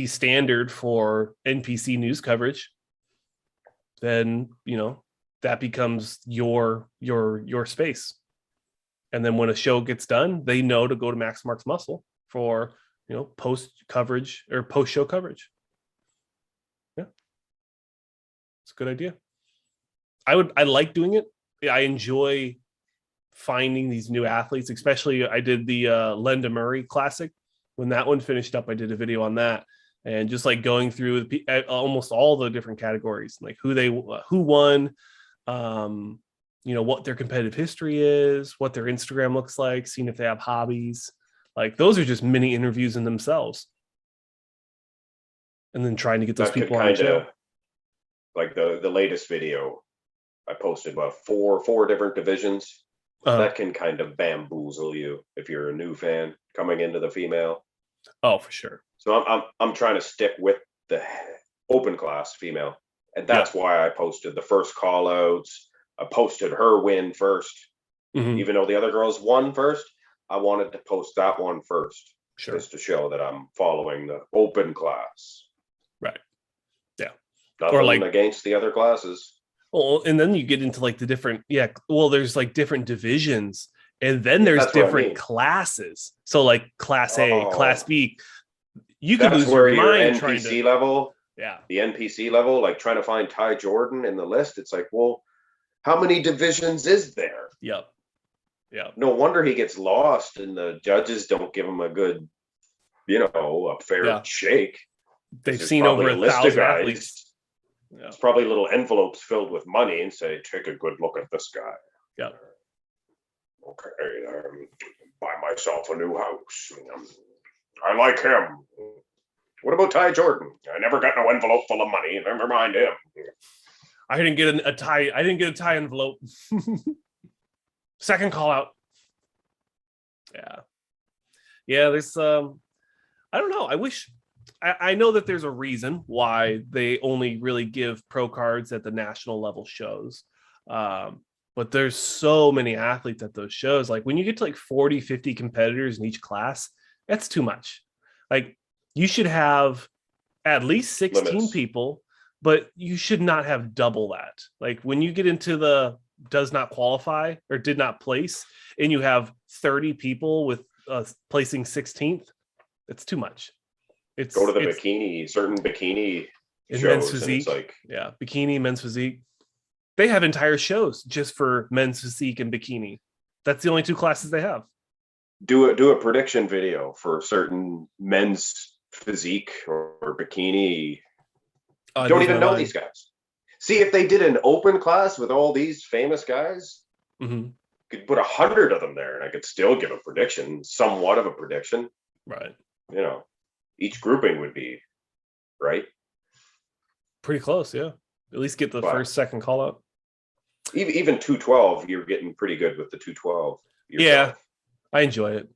standard for NPC news coverage, then that becomes your space. And then when a show gets done, they know to go to Max Mark's Muscle for post coverage or post show coverage. Yeah, it's a good idea. I like doing it. I enjoy finding these new athletes, especially I did the Linda Murray Classic. When that one finished up, I did a video on that and just like going through almost all the different categories, like who won, what their competitive history is, what their Instagram looks like, seeing if they have hobbies. Like those are just mini interviews in themselves. And then trying to get those people on the show. Like the latest video, I posted about four different divisions. That can kind of bamboozle you if you're a new fan coming into the female. Oh, for sure. So I'm trying to stick with the open class female. And that's why I posted the first call outs. I posted her win first. Even though the other girls won first, I wanted to post that one first. Sure. Just to show that I'm following the open class. Right. Yeah. Nothing or like against the other classes. Well, and then you get into like the different, there's like different divisions, and then there's different classes. So like class A, class B, you could lose your mind trying to level. Yeah. The NPC level, like trying to find Ty Jordan in the list. It's like, well, how many divisions is there? Yep. Yeah. No wonder he gets lost and the judges don't give him a good, a fair shake. They've seen over 1,000 athletes. Yeah. It's probably little envelopes filled with money and say, take a good look at this guy. Yeah. Okay, buy myself a new house. I like him. What about Ty Jordan? I never got no envelope full of money. Never mind him. I didn't get a tie. I didn't get a tie envelope. Second call out. Yeah. There's I don't know. I know that there's a reason why they only really give pro cards at the national level shows. But there's so many athletes at those shows. Like when you get to like 40, 50 competitors in each class, that's too much. Like you should have at least 16 people, but you should not have double that. Like when you get into the does not qualify or did not place, and you have 30 people with placing 16th, it's too much. Go to the certain bikini shows, men's physique. And it's like, bikini, men's physique. They have entire shows just for men's physique and bikini. That's the only two classes they have. Do a prediction video for certain men's physique or bikini. Don't even know these guys. See, if they did an open class with all these famous guys, could put 100 of them there, and I could still give a prediction, somewhat of a prediction. Right. Each grouping would be right. Pretty close, yeah. At least get the first, second call up. Even 212, you're getting pretty good with the 212. Yeah, I enjoy it.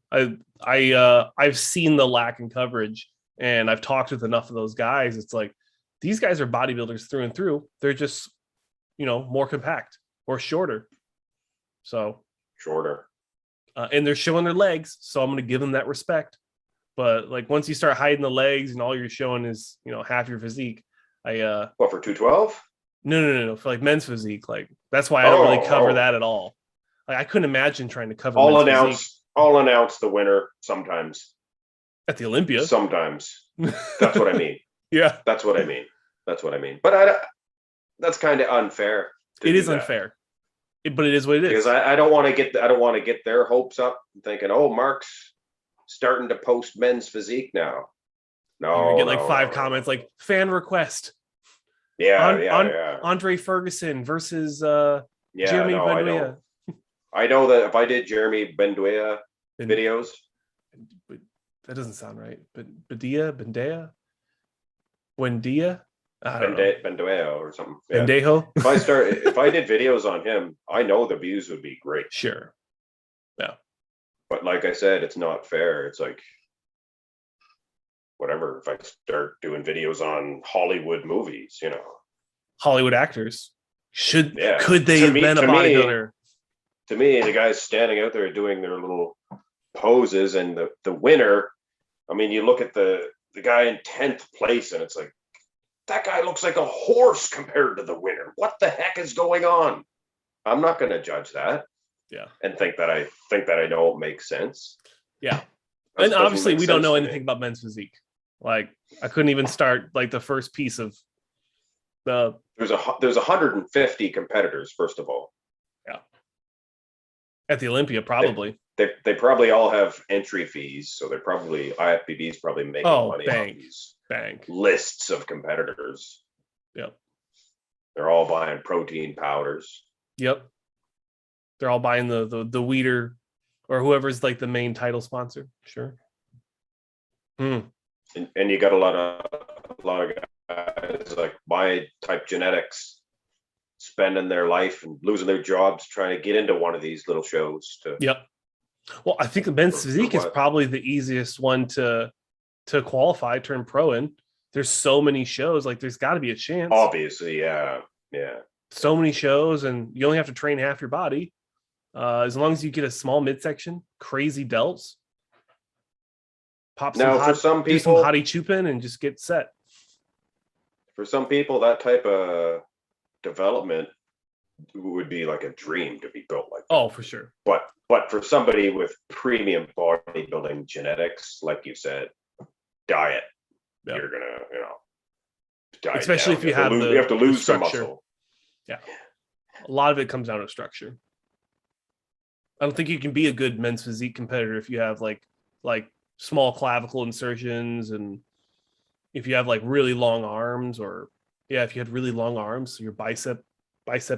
I've seen the lack in coverage, and I've talked with enough of those guys. It's like these guys are bodybuilders through and through. They're just, more compact or shorter. So shorter, and they're showing their legs, so I'm going to give them that respect. But like once you start hiding the legs and all you're showing is half your physique, what, for 212? No, for like men's physique, like that's why I don't really cover that at all. Like I couldn't imagine trying to cover. I'll announce the winner sometimes at the Olympia. Sometimes that's what I mean. Yeah, that's what I mean. But that's kind of unfair. It is unfair, but it is what it is. Because I don't want to get their hopes up thinking, oh, Mark's starting to post men's physique now. No, you get like 5 comments like fan request. Yeah. Andre Ferguson versus Jeremy Benduia. I know that if I did Jeremy Benduia videos, that doesn't sound right. But Benduia, Buendia, Benduia or something. Yeah. Bendejo. If I did videos on him, I know the views would be great. Sure. Yeah. But like I said, it's not fair. It's like, whatever, if I start doing videos on Hollywood movies, Hollywood actors could they have been a bodybuilder? To me, the guys standing out there doing their little poses, and the winner, I mean, you look at the guy in 10th place and it's like, that guy looks like a horse compared to the winner. What the heck is going on? I'm not going to judge that. Yeah. And think that I know it makes sense. Yeah. And obviously we don't know anything about men's physique. Like I couldn't even start like the first piece of the. There's 150 competitors, first of all. Yeah. At the Olympia, probably. They probably all have entry fees, so they're probably IFBB's probably making money on these lists of competitors. Yep. They're all buying protein powders. Yep. They're all buying the Weeder or whoever's like the main title sponsor. Sure. And you got a lot of guys like my type genetics spending their life and losing their jobs trying to get into one of these little shows. Yep. Well, I think the men's physique is probably the easiest one to qualify, turn pro in. there's so many shows, like there's got to be a chance. Obviously, yeah. So many shows, and you only have to train half your body. As long as you get a small midsection, crazy delts, pop some Now, for some do some people, hottie chupin and just get set. for some people, that type of development would be like a dream to be built like that. Oh, for sure. But for somebody with premium bodybuilding genetics, like you said, diet, Yep. you're gonna, diet Especially down. if you have you have to lose some structure. muscle. Yeah, a lot of it comes down to structure. I don't think you can be a good men's physique competitor if you have like small clavicle insertions, and if you have like really long arms, or if you had really long arms, so your bicep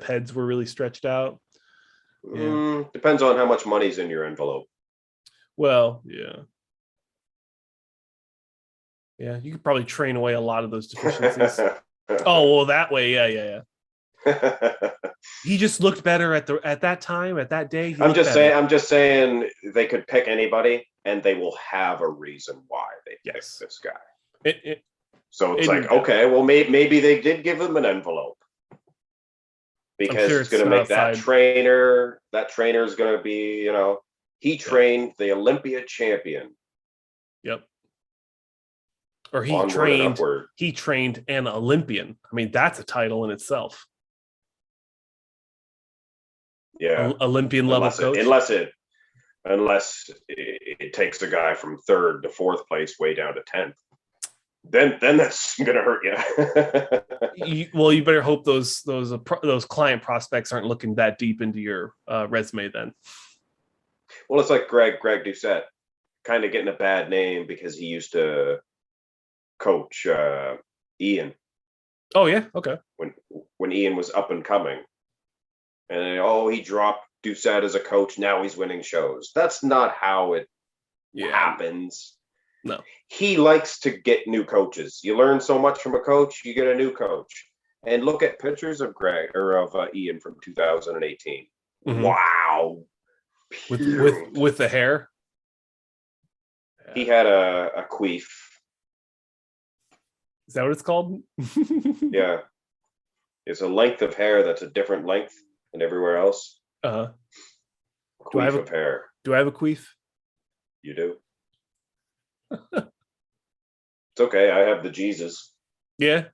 heads were really stretched out. Depends on how much money's in your envelope. Well, yeah, you could probably train away a lot of those deficiencies. Oh, well, that way, yeah. He just looked better at that time, at that day. I'm just saying they could pick anybody, and they will have a reason why they picked this guy. So it's like, okay, well, maybe they did give him an envelope, because it's going to make that trainer. That trainer is going to be, he trained the Olympia champion. Yep. Or he trained an Olympian. I mean, that's a title in itself. Yeah, Olympian level coach. Unless it takes a guy from 3rd to 4th place way down to 10th, then that's gonna hurt you. You better hope those client prospects aren't looking that deep into your resume then. Well, it's like Greg Doucette, kind of getting a bad name because he used to coach Iain. Oh yeah, okay. When Iain was up and coming. And then, he dropped Doucette as a coach. Now he's winning shows. That's not how it happens. No. He likes to get new coaches. You learn so much from a coach, you get a new coach. And look at pictures of Iain from 2018. Mm-hmm. Wow. With the hair. He had a queef. Is that what it's called? Yeah. It's a length of hair that's a different length than everywhere else. Uh-huh. Queef of hair. Do I have a queef? You do. It's okay. I have the Jesus. Yeah.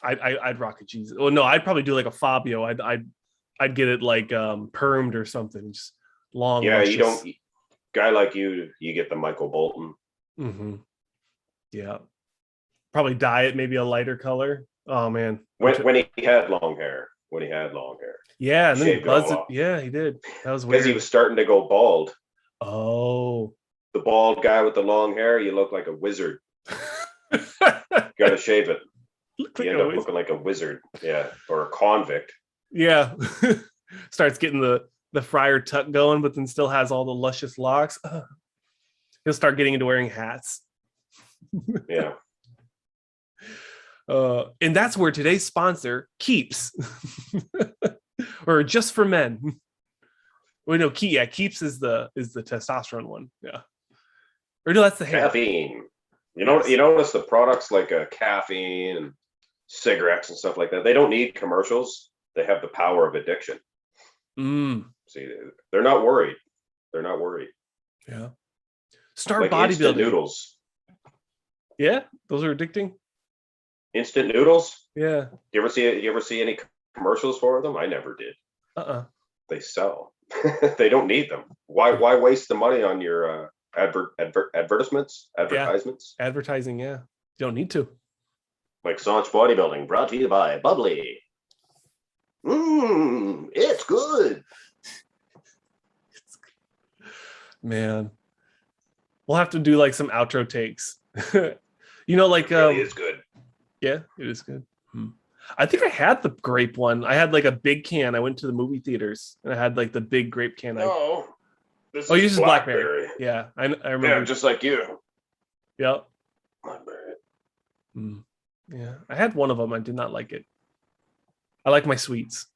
I'd rock a Jesus. Well, no, I'd probably do like a Fabio. I'd get it like permed or something, just long. Yeah, luscious. you don't. Guy like you get the Michael Bolton. Mm-hmm. Yeah. Probably dye it maybe a lighter color. Oh man. When he had long hair. Yeah, and then he buzzed it. Yeah, he did. That was weird. Because he was starting to go bald. Oh. The bald guy with the long hair, you look like a wizard. Gotta shave it. You end up looking like a wizard. Yeah. Or a convict. Yeah. Starts getting the friar tuck going, but then still has all the luscious locks. He'll start getting into wearing hats. Yeah. And that's where today's sponsor, Keeps, or Just for Men. Well, no, Keeps is the testosterone one. Yeah. Or no, that's the hair. Caffeine. You notice the products like caffeine and cigarettes and stuff like that. They don't need commercials. They have the power of addiction. See, they're not worried. Yeah. Start like bodybuilding. Instant noodles. Yeah, those are addicting. Instant noodles? Yeah. You ever see any commercials for them? I never did. They sell. They don't need them. Why waste the money on your advertisements? Advertisements? Yeah. Advertising, yeah. You don't need to. Like Saunch Bodybuilding, brought to you by Bubbly. It's good. Man. We'll have to do like some outro takes. Like it really is good. Yeah, it is good. I think I had the grape one. I had like a big can. I went to the movie theaters and I had like the big grape can. This is blackberry. Yeah, I remember. Yeah, just like you. Yep. Blackberry. Yeah, I had one of them. I did not like it. I like my sweets.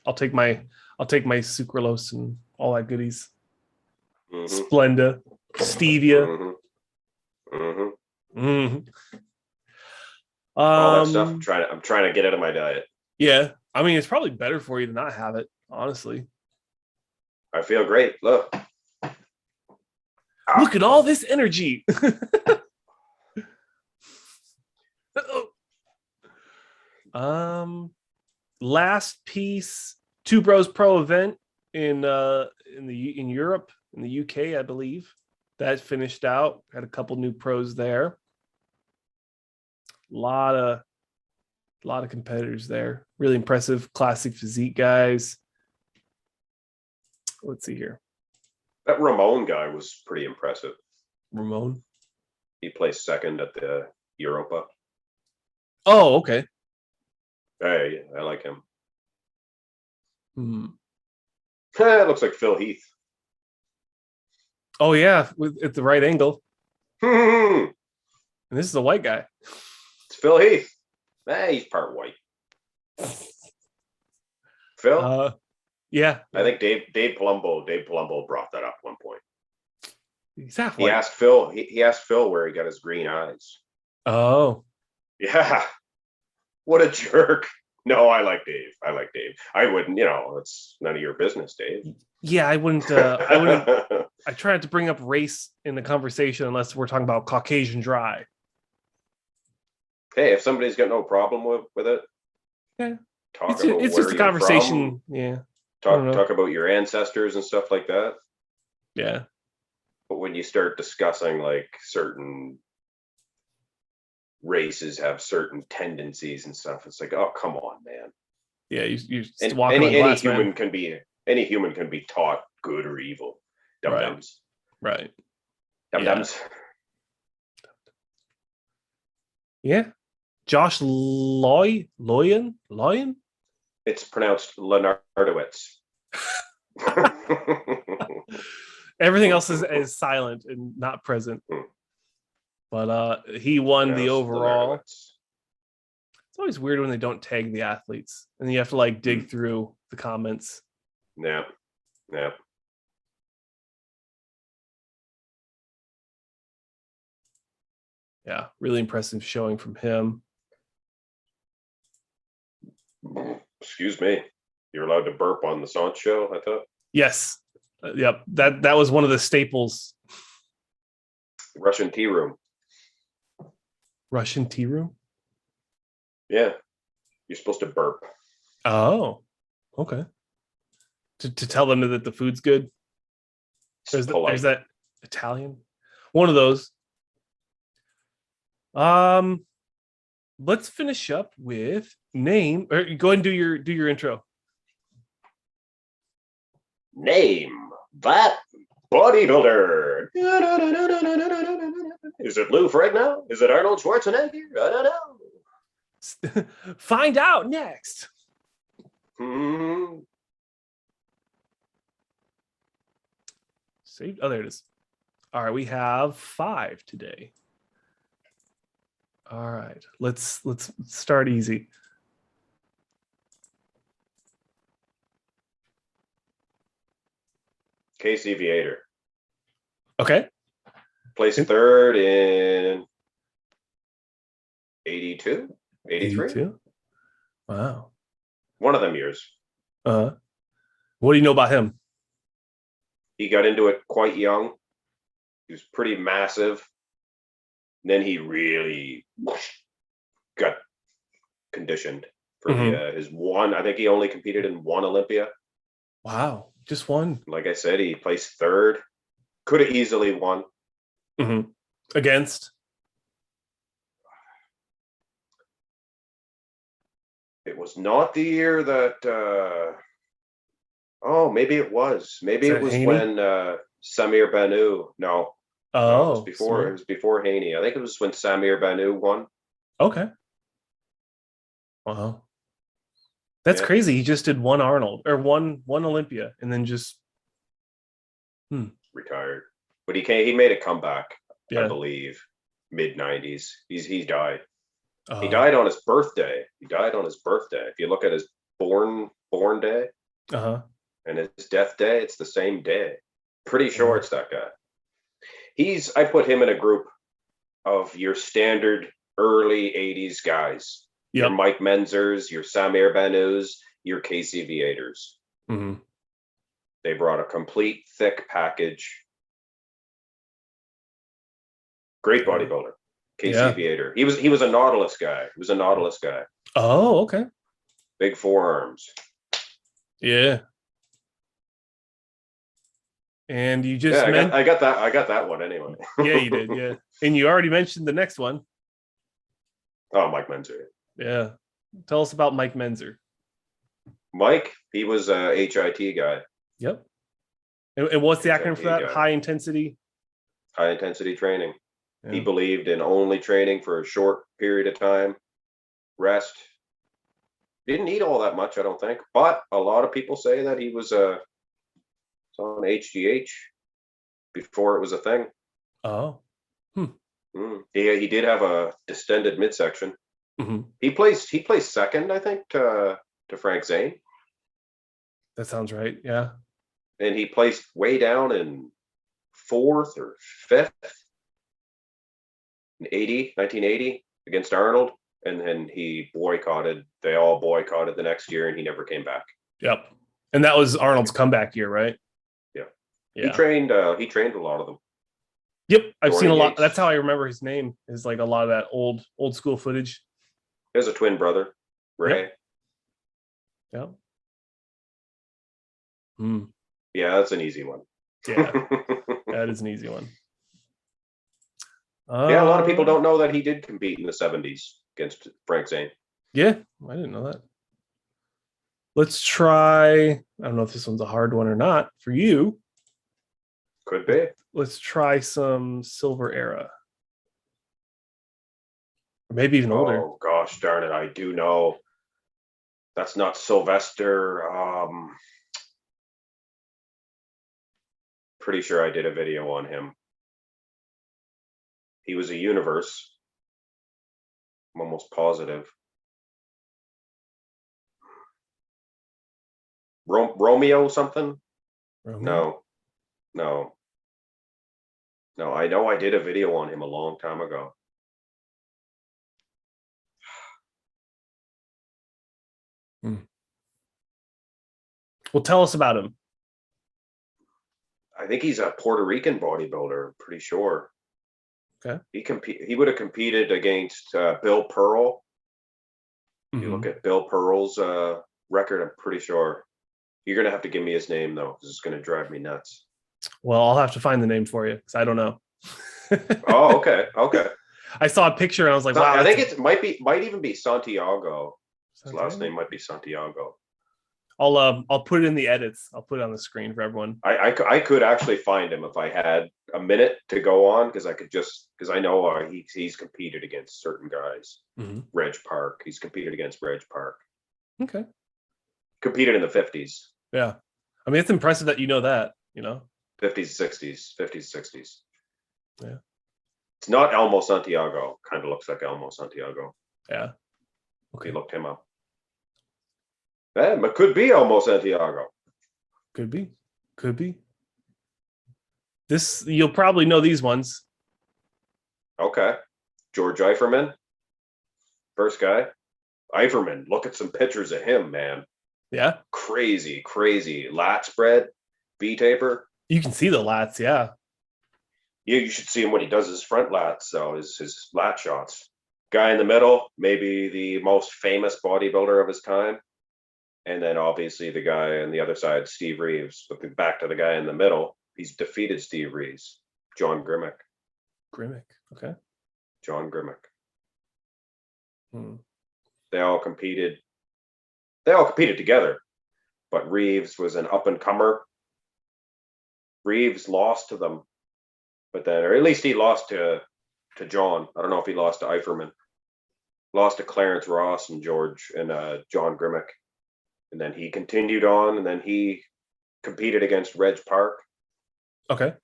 I'll take my sucralose and all that goodies. Mm-hmm. Splenda, stevia. Mm-hmm. Mm-hmm. All that stuff. Um, I'm trying to get out of my diet. yeah. I mean, it's probably better for you to not have it, honestly. I feel great. Look. Look at all this energy. Last piece, Two Bros Pro event in Europe, in the UK, I believe. That finished out. Had a couple new pros there. A lot of competitors there. Really impressive classic physique guys. Let's see here. That Ramon guy was pretty impressive. Ramon. He placed second at the Europa. Oh, okay. Hey, I like him. Hmm. It looks like Phil Heath. Oh yeah, at the right angle. It's And this is a white guy. Phil Heath. Hey, he's part white. Phil? Yeah. I think Dave Palumbo brought that up at one point. He's half He white. asked Phil. He asked Phil where he got his green eyes. Oh. Yeah. What a jerk. No, I like Dave. I wouldn't, it's none of your business, Dave. Yeah, I wouldn't I try not to bring up race in the conversation unless we're talking about Caucasian dry. Hey, if somebody's got no problem with it, Yeah. talk It's about just where a you're conversation. from. Yeah. Talk about your ancestors and stuff like that. Yeah. But when you start discussing like certain races have certain tendencies and stuff, it's like, oh, come on, man. Yeah, you're And walking on glass, any human man. can be taught good or evil. Dum-dums. Right. Dum-dums. Yeah. Josh Loyan? It's pronounced Leonardowitz. Everything else is silent and not present. But he won the overall. It's always weird when they don't tag the athletes and you have to like dig through the comments. Yeah. Yeah, really impressive showing from him. Excuse me. You're allowed to burp on the Saunch show, I thought. Yes. Yep. That was one of the staples. Russian tea room. Russian tea room? Yeah. You're supposed to burp. Oh, okay. To tell them that the food's good. There's that Italian. One of those. Let's finish up with name. Or go ahead and do your intro. Name that bodybuilder. Is it Lou Ferrigno? Is it Arnold Schwarzenegger? I don't know. Find out next. Saved. Oh, there it is. All right, we have 5 today. All right, let's start easy. Casey Viator. Okay. Placed third in 82, 83. 82? Wow. One of them years. What do you know about him? He got into it quite young. He was pretty massive. And then he really got conditioned for his one. I think he only competed in one Olympia. Wow, just one. Like I said, he placed third. Could have easily won. Against? It was not the year that. Maybe it was. Maybe it was when Samir Banu. No. Oh, it was before. It was before Haney. I think it was when Samir Banu won. Okay. Wow. That's crazy. He just did one Arnold or one Olympia and then just retired. But he made a comeback, I believe, mid-90s. He died. Oh. He died on his birthday. If you look at his born day and his death day, it's the same day. Pretty sure it's that guy. I put him in a group of your standard early 80s guys. Yep. Your Mike Menzers, your Samir Banus, your Casey Viators. Mm-hmm. They brought a complete thick package. Great bodybuilder, Casey Viator. He was a Nautilus guy. He was a Nautilus guy. Oh, okay. Big forearms. Yeah. And you just I got that one anyway. Yeah, you did. Yeah. And you already mentioned the next one. Oh, Mike Menzer. Yeah. Tell us about Mike Menzer. Mike, he was a HIT guy. Yep. And what's the HIT acronym for that? guy. High intensity? High intensity training. Yeah. He believed in only training for a short period of time. Rest. Didn't eat all that much, I don't think. But a lot of people say that he was on HGH before it was a thing. Oh. He did have a distended midsection. Mm-hmm. He placed second, I think, to Frank Zane. That sounds right. Yeah. And he placed way down in 4th or 5th in 1980 against Arnold. And then he boycotted. They all boycotted the next year, and he never came back. Yep. And that was Arnold's comeback year, right? Yeah. Yeah. He trained a lot of them. Yep. I've seen a lot. Yates. That's how I remember his name, is like a lot of that old school footage. He has a twin brother, Ray. Yep. Hmm. Yeah, that's an easy one. Yeah. That is an easy one. Yeah, a lot of people don't know that he did compete in the 70s against Frank Zane. Yeah, I didn't know that. Let's try. I don't know if this one's a hard one or not for you. Could be. Let's try some Silver Era. Or maybe even older. Oh, gosh darn it. I do know. That's not Sylvester. Pretty sure I did a video on him. He was a universe. I'm almost positive. Romeo something? Romeo? No, I know I did a video on him a long time ago. Well, tell us about him. I think he's a Puerto Rican bodybuilder, I'm pretty sure. Okay. He would have competed against Bill Pearl. If you look at Bill Pearl's record, I'm pretty sure. You're going to have to give me his name, though, because it's going to drive me nuts. Well, I'll have to find the name for you, because I don't know. Oh, okay. I saw a picture and I was like, wow. I think it might even be Santiago. His last name might be Santiago. I'll put it in the edits. I'll put it on the screen for everyone. I could actually find him if I had a minute to go on, because I know he's competed against certain guys. Mm-hmm. Reg Park. He's competed against Reg Park. Okay. Competed in the 50s. Yeah. I mean, it's impressive that you know that, 50s, 60s. Yeah. It's not Elmo Santiago. Kind of looks like Elmo Santiago. Yeah. Okay, looked him up. It could be Elmo Santiago. Could be. This, you'll probably know these ones. Okay. George Eiferman. First guy. Eiferman. Look at some pictures of him, man. Yeah. Crazy. Lat spread. V-taper. You can see the lats, yeah. Yeah, you should see him when he does his front lats, so his lat shots. Guy in the middle, maybe the most famous bodybuilder of his time. And then obviously the guy on the other side, Steve Reeves. But back to the guy in the middle, he's defeated Steve Reeves. John Grimmick. Okay. John Grimmick. They all competed together. But Reeves was an up-and-comer. Reeves lost to them. But then, or at least he lost to John. I don't know if he lost to Eiferman. Lost to Clarence Ross and John Grimmick. And then he continued on, and then he competed against Reg Park. Okay.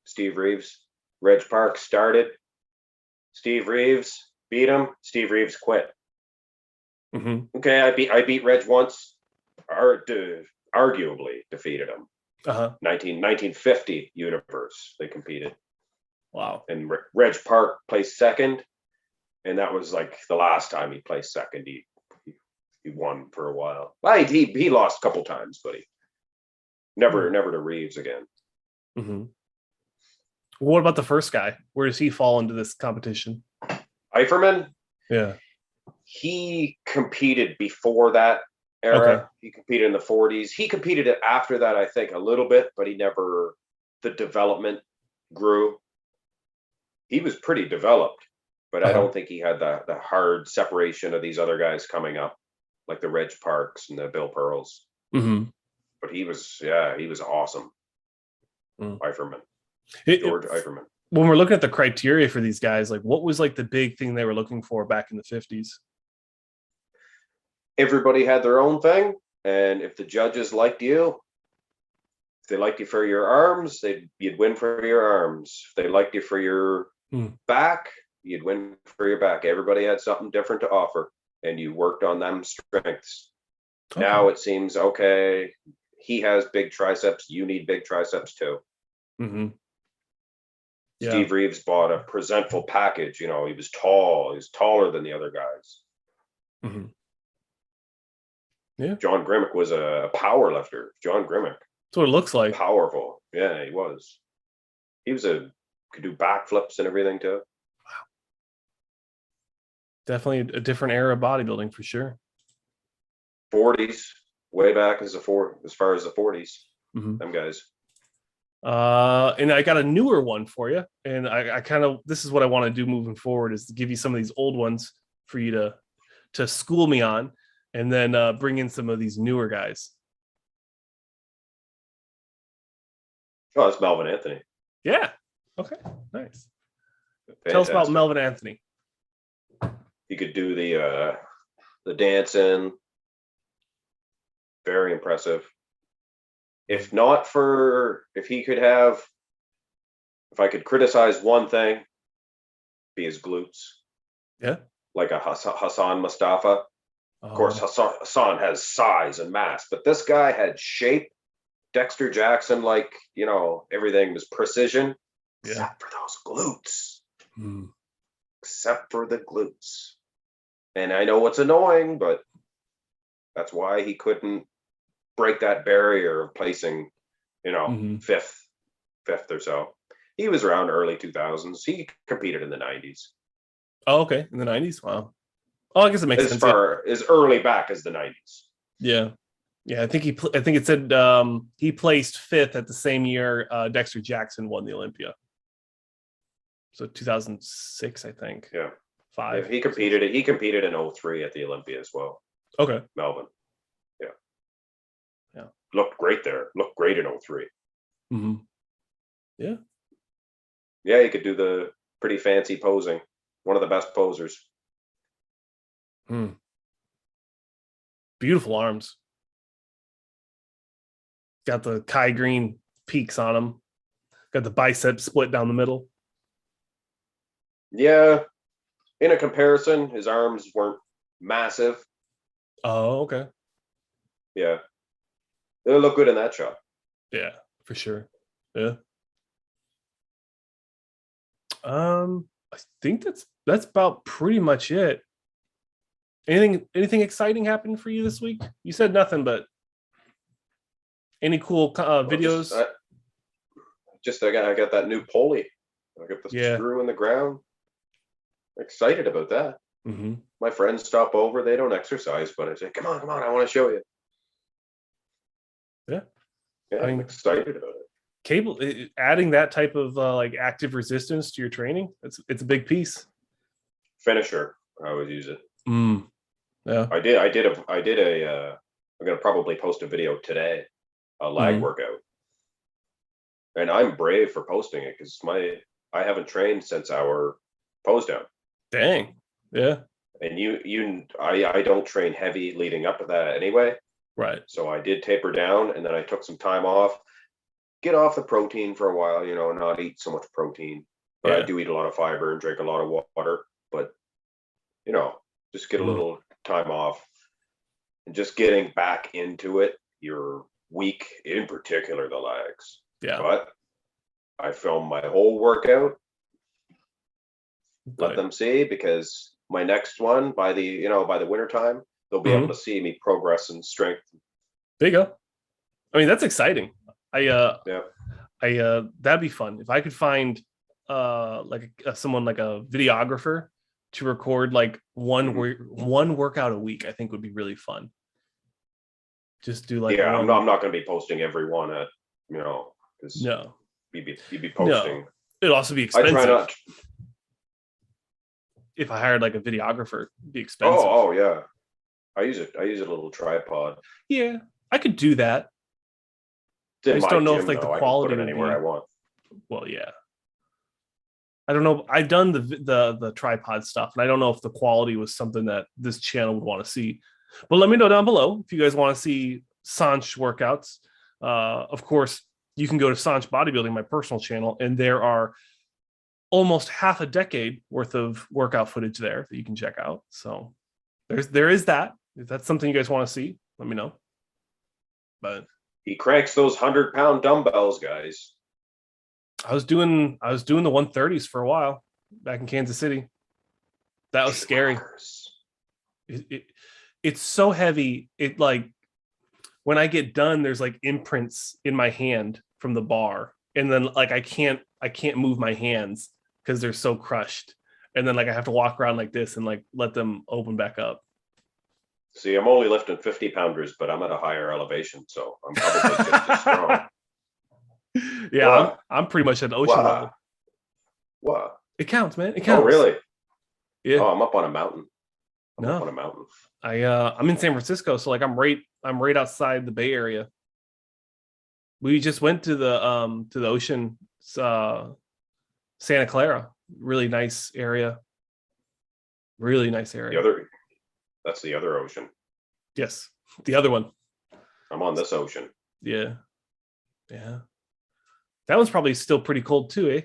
Steve Reeves. Reg Park started. Steve Reeves beat him. Steve Reeves quit. Mm-hmm. Okay, I beat Reg once. Arguably defeated him. 1950 universe they competed. Wow. And Reg Park placed second. And that was like the last time he placed second. He won for a while. Well, he lost a couple times, but he never to Reeves again. Mm-hmm. What about the first guy? Where does he fall into this competition? Eiferman? Yeah. He competed before that era. Okay. He competed in the 40s. He competed after that, I think, a little bit, but the development grew. He was pretty developed, but I don't think he had the hard separation of these other guys coming up, like the Reg Parks and the Bill Pearls. Mm-hmm. But he was awesome. Eiferman. George Eiferman. When we're looking at the criteria for these guys, like what was like the big thing they were looking for back in the 50s? Everybody had their own thing, and if the judges liked you, if they liked you for your arms, you'd win for your arms. If they liked you for your back, you'd win for your back. Everybody had something different to offer, and you worked on them strengths. Okay. Now it seems, okay, he has big triceps, you need big triceps too. Mm-hmm. Yeah. Steve Reeves bought a presentful package. You know, he was tall. He was taller than the other guys. Mm-hmm. Yeah. John Grimmick was a power lifter. John Grimmick. That's what it looks like. Powerful. Yeah, he was. He was could do backflips and everything too. Wow. Definitely a different era of bodybuilding for sure. 40s, way back as far as the 40s. Mm-hmm. Them guys. And I got a newer one for you, and I kind of, this is what I want to do moving forward, is to give you some of these old ones for you to school me on, and then bring in some of these newer guys. Oh, it's Melvin Anthony. Yeah. Okay. Nice. Fantastic. Tell us about Melvin Anthony. He could do the dancing. Very impressive. If I could criticize one thing, be his glutes. Yeah. Like a Hassan Mustafa. Of course, Hassan has size and mass, but this guy had shape. Dexter Jackson, like, you know, everything was precision, except for those glutes. Except for the glutes. And I know it's annoying, but that's why he couldn't break that barrier of placing, you know, fifth or so. He was around early 2000s. He competed in the 90s. Oh, okay. In the 90s? Wow. Oh, I guess it makes sense. As far as early back as the 90s. Yeah. Yeah, I think it said he placed fifth at the same year Dexter Jackson won the Olympia. So 2006, I think. Yeah. 5. Yeah, he competed in 2003 at the Olympia as well. Okay. Melvin. Yeah. Yeah. Looked great there. Looked great in 2003. Mm-hmm. Yeah. Yeah, he could do the pretty fancy posing. One of the best posers. Beautiful arms. Got the Kai Green peaks on him. Got the bicep split down the middle. Yeah. In a comparison, his arms weren't massive. Oh, okay. Yeah. They'll look good in that shot. Yeah, for sure. Yeah. I think that's about pretty much it. Anything exciting happened for you this week? You said nothing, but any cool videos? I got that new pulley. I got the screw in the ground. Excited about that. Mm-hmm. My friends stop over. They don't exercise, but I say, come on, I want to show you. Yeah. I'm excited about it. Adding that type of like active resistance to your training, it's a big piece. Finisher, I always use it. Yeah. I did I'm gonna probably post a video today, a lag workout. And I'm brave for posting it because I haven't trained since our pose down. Dang. Yeah. And I don't train heavy leading up to that anyway. Right. So I did taper down, and then I took some time off, get off the protein for a while, you know, not eat so much protein. But I do eat a lot of fiber and drink a lot of water. But, you know, just get a little time off. And just getting back into it, you're weak, in particular the legs. Yeah. But I filmed my whole workout. let them see, because my next one by the winter time, they'll be able to see me progress in strength. There you go. I mean, that's exciting. Yeah. That'd be fun if I could find someone like a videographer to record like one workout a week. I think would be really fun. Just do like I'm not going to be posting every one at because no, you'd be posting. No. It'd also be expensive. I try not. If I hired like a videographer, it'd be expensive. Oh yeah, I use a little tripod. Yeah, I could do that. I just don't know if like the quality would anywhere I want. Well, yeah. I don't know. I've done the tripod stuff, and I don't know if the quality was something that this channel would want to see. But let me know down below if you guys want to see Saunch workouts. Of course, you can go to Saunch Bodybuilding, my personal channel, and there are almost half a decade worth of workout footage there that you can check out. So there is that. If that's something you guys want to see, let me know. But he cranks those 100-pound dumbbells, guys. I was doing the 130s for a while back in Kansas City. That was scary. It's so heavy. It like when I get done, there's like imprints in my hand from the bar, and then like I can't move my hands because they're so crushed. And then like I have to walk around like this and like let them open back up. See, I'm only lifting 50-pounders, but I'm at a higher elevation, so I'm probably just as strong. Yeah, I'm pretty much at the ocean level. Wow. It counts, man. It counts. Oh, really? Yeah. Oh, I'm up on a mountain. Up on a mountain. I'm in San Francisco, so like I'm right outside the Bay Area. We just went to the ocean, Santa Clara. Really nice area. Really nice area. That's the other ocean. Yes, the other one. I'm on this ocean. Yeah. Yeah. That one's probably still pretty cold too, eh?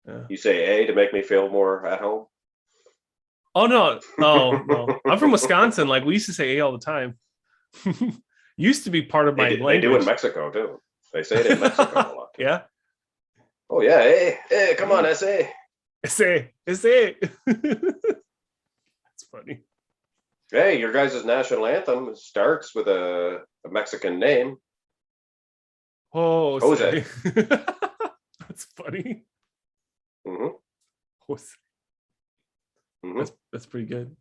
Yeah. You say to make me feel more at home? Oh no. I'm from Wisconsin. Like we used to say all the time. Used to be part of my language. They do in Mexico too. They say it in Mexico a lot. Yeah. Oh yeah, hey, come on, SA. SA. That's funny. Hey, your guys' national anthem starts with a Mexican name. Oh, Jose. That's funny. Mm-hmm. Jose. Mm-hmm. That's pretty good.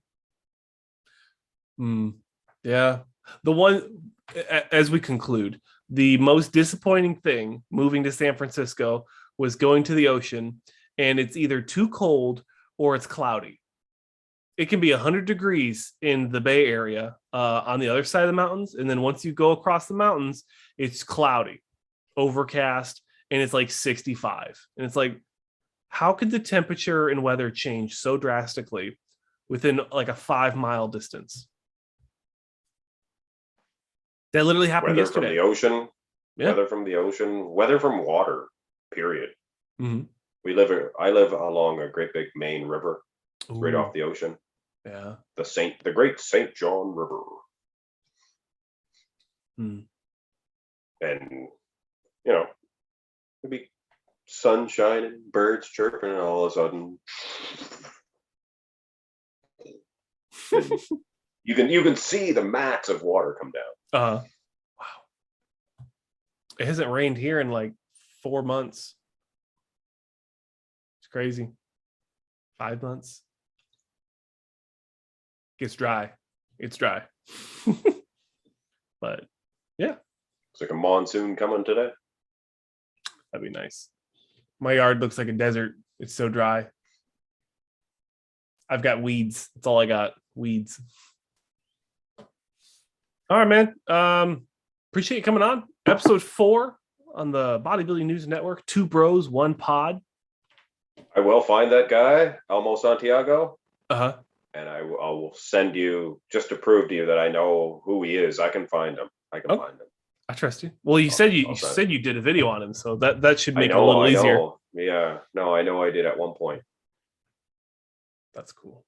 Yeah. The one, as we conclude, the most disappointing thing moving to San Francisco was going to the ocean, and it's either too cold or it's cloudy. It can be 100 degrees in the Bay Area on the other side of the mountains. And then once you go across the mountains, it's cloudy, overcast, and it's like 65. And it's like, how could the temperature and weather change so drastically within like a 5-mile distance? That literally happened yesterday. From the ocean, yeah. Weather from the ocean, weather from water, period. Mm-hmm. I live along a great big main river. It's right off the ocean. Yeah. The great St. John River. And it'd be sun shining, birds chirping, and all of a sudden you can see the mats of water come down. Wow. It hasn't rained here in like 4 months. It's crazy. 5 months. It's dry. But yeah. It's like a monsoon coming today. That'd be nice. My yard looks like a desert. It's so dry. I've got weeds. That's all I got. Weeds. All right, man. Appreciate you coming on. Episode 4 on the Bodybuilding News Network. 2 bros, 1 pod. I will find that guy, Elmo Santiago. Uh-huh. And I will send you, just to prove to you that I know who he is. I can find him. Find him. I trust you. Well, you said you did a video on him, so that should make it a little easier. Yeah. No, I know I did at one point. That's cool.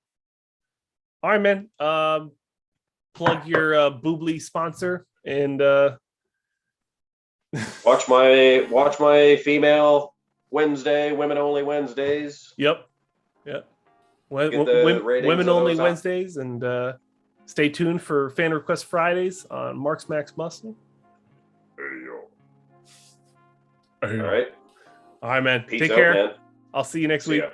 All right, man. Plug your Boobly sponsor and watch my female Wednesday, women only Wednesdays. Yep. Get the ratings Women of only those up. Wednesdays, and stay tuned for fan request Fridays on Mark's Max Muscle. There you All go. All right. All right, man. Peace Take out, care. man. I'll see you next See week. ya.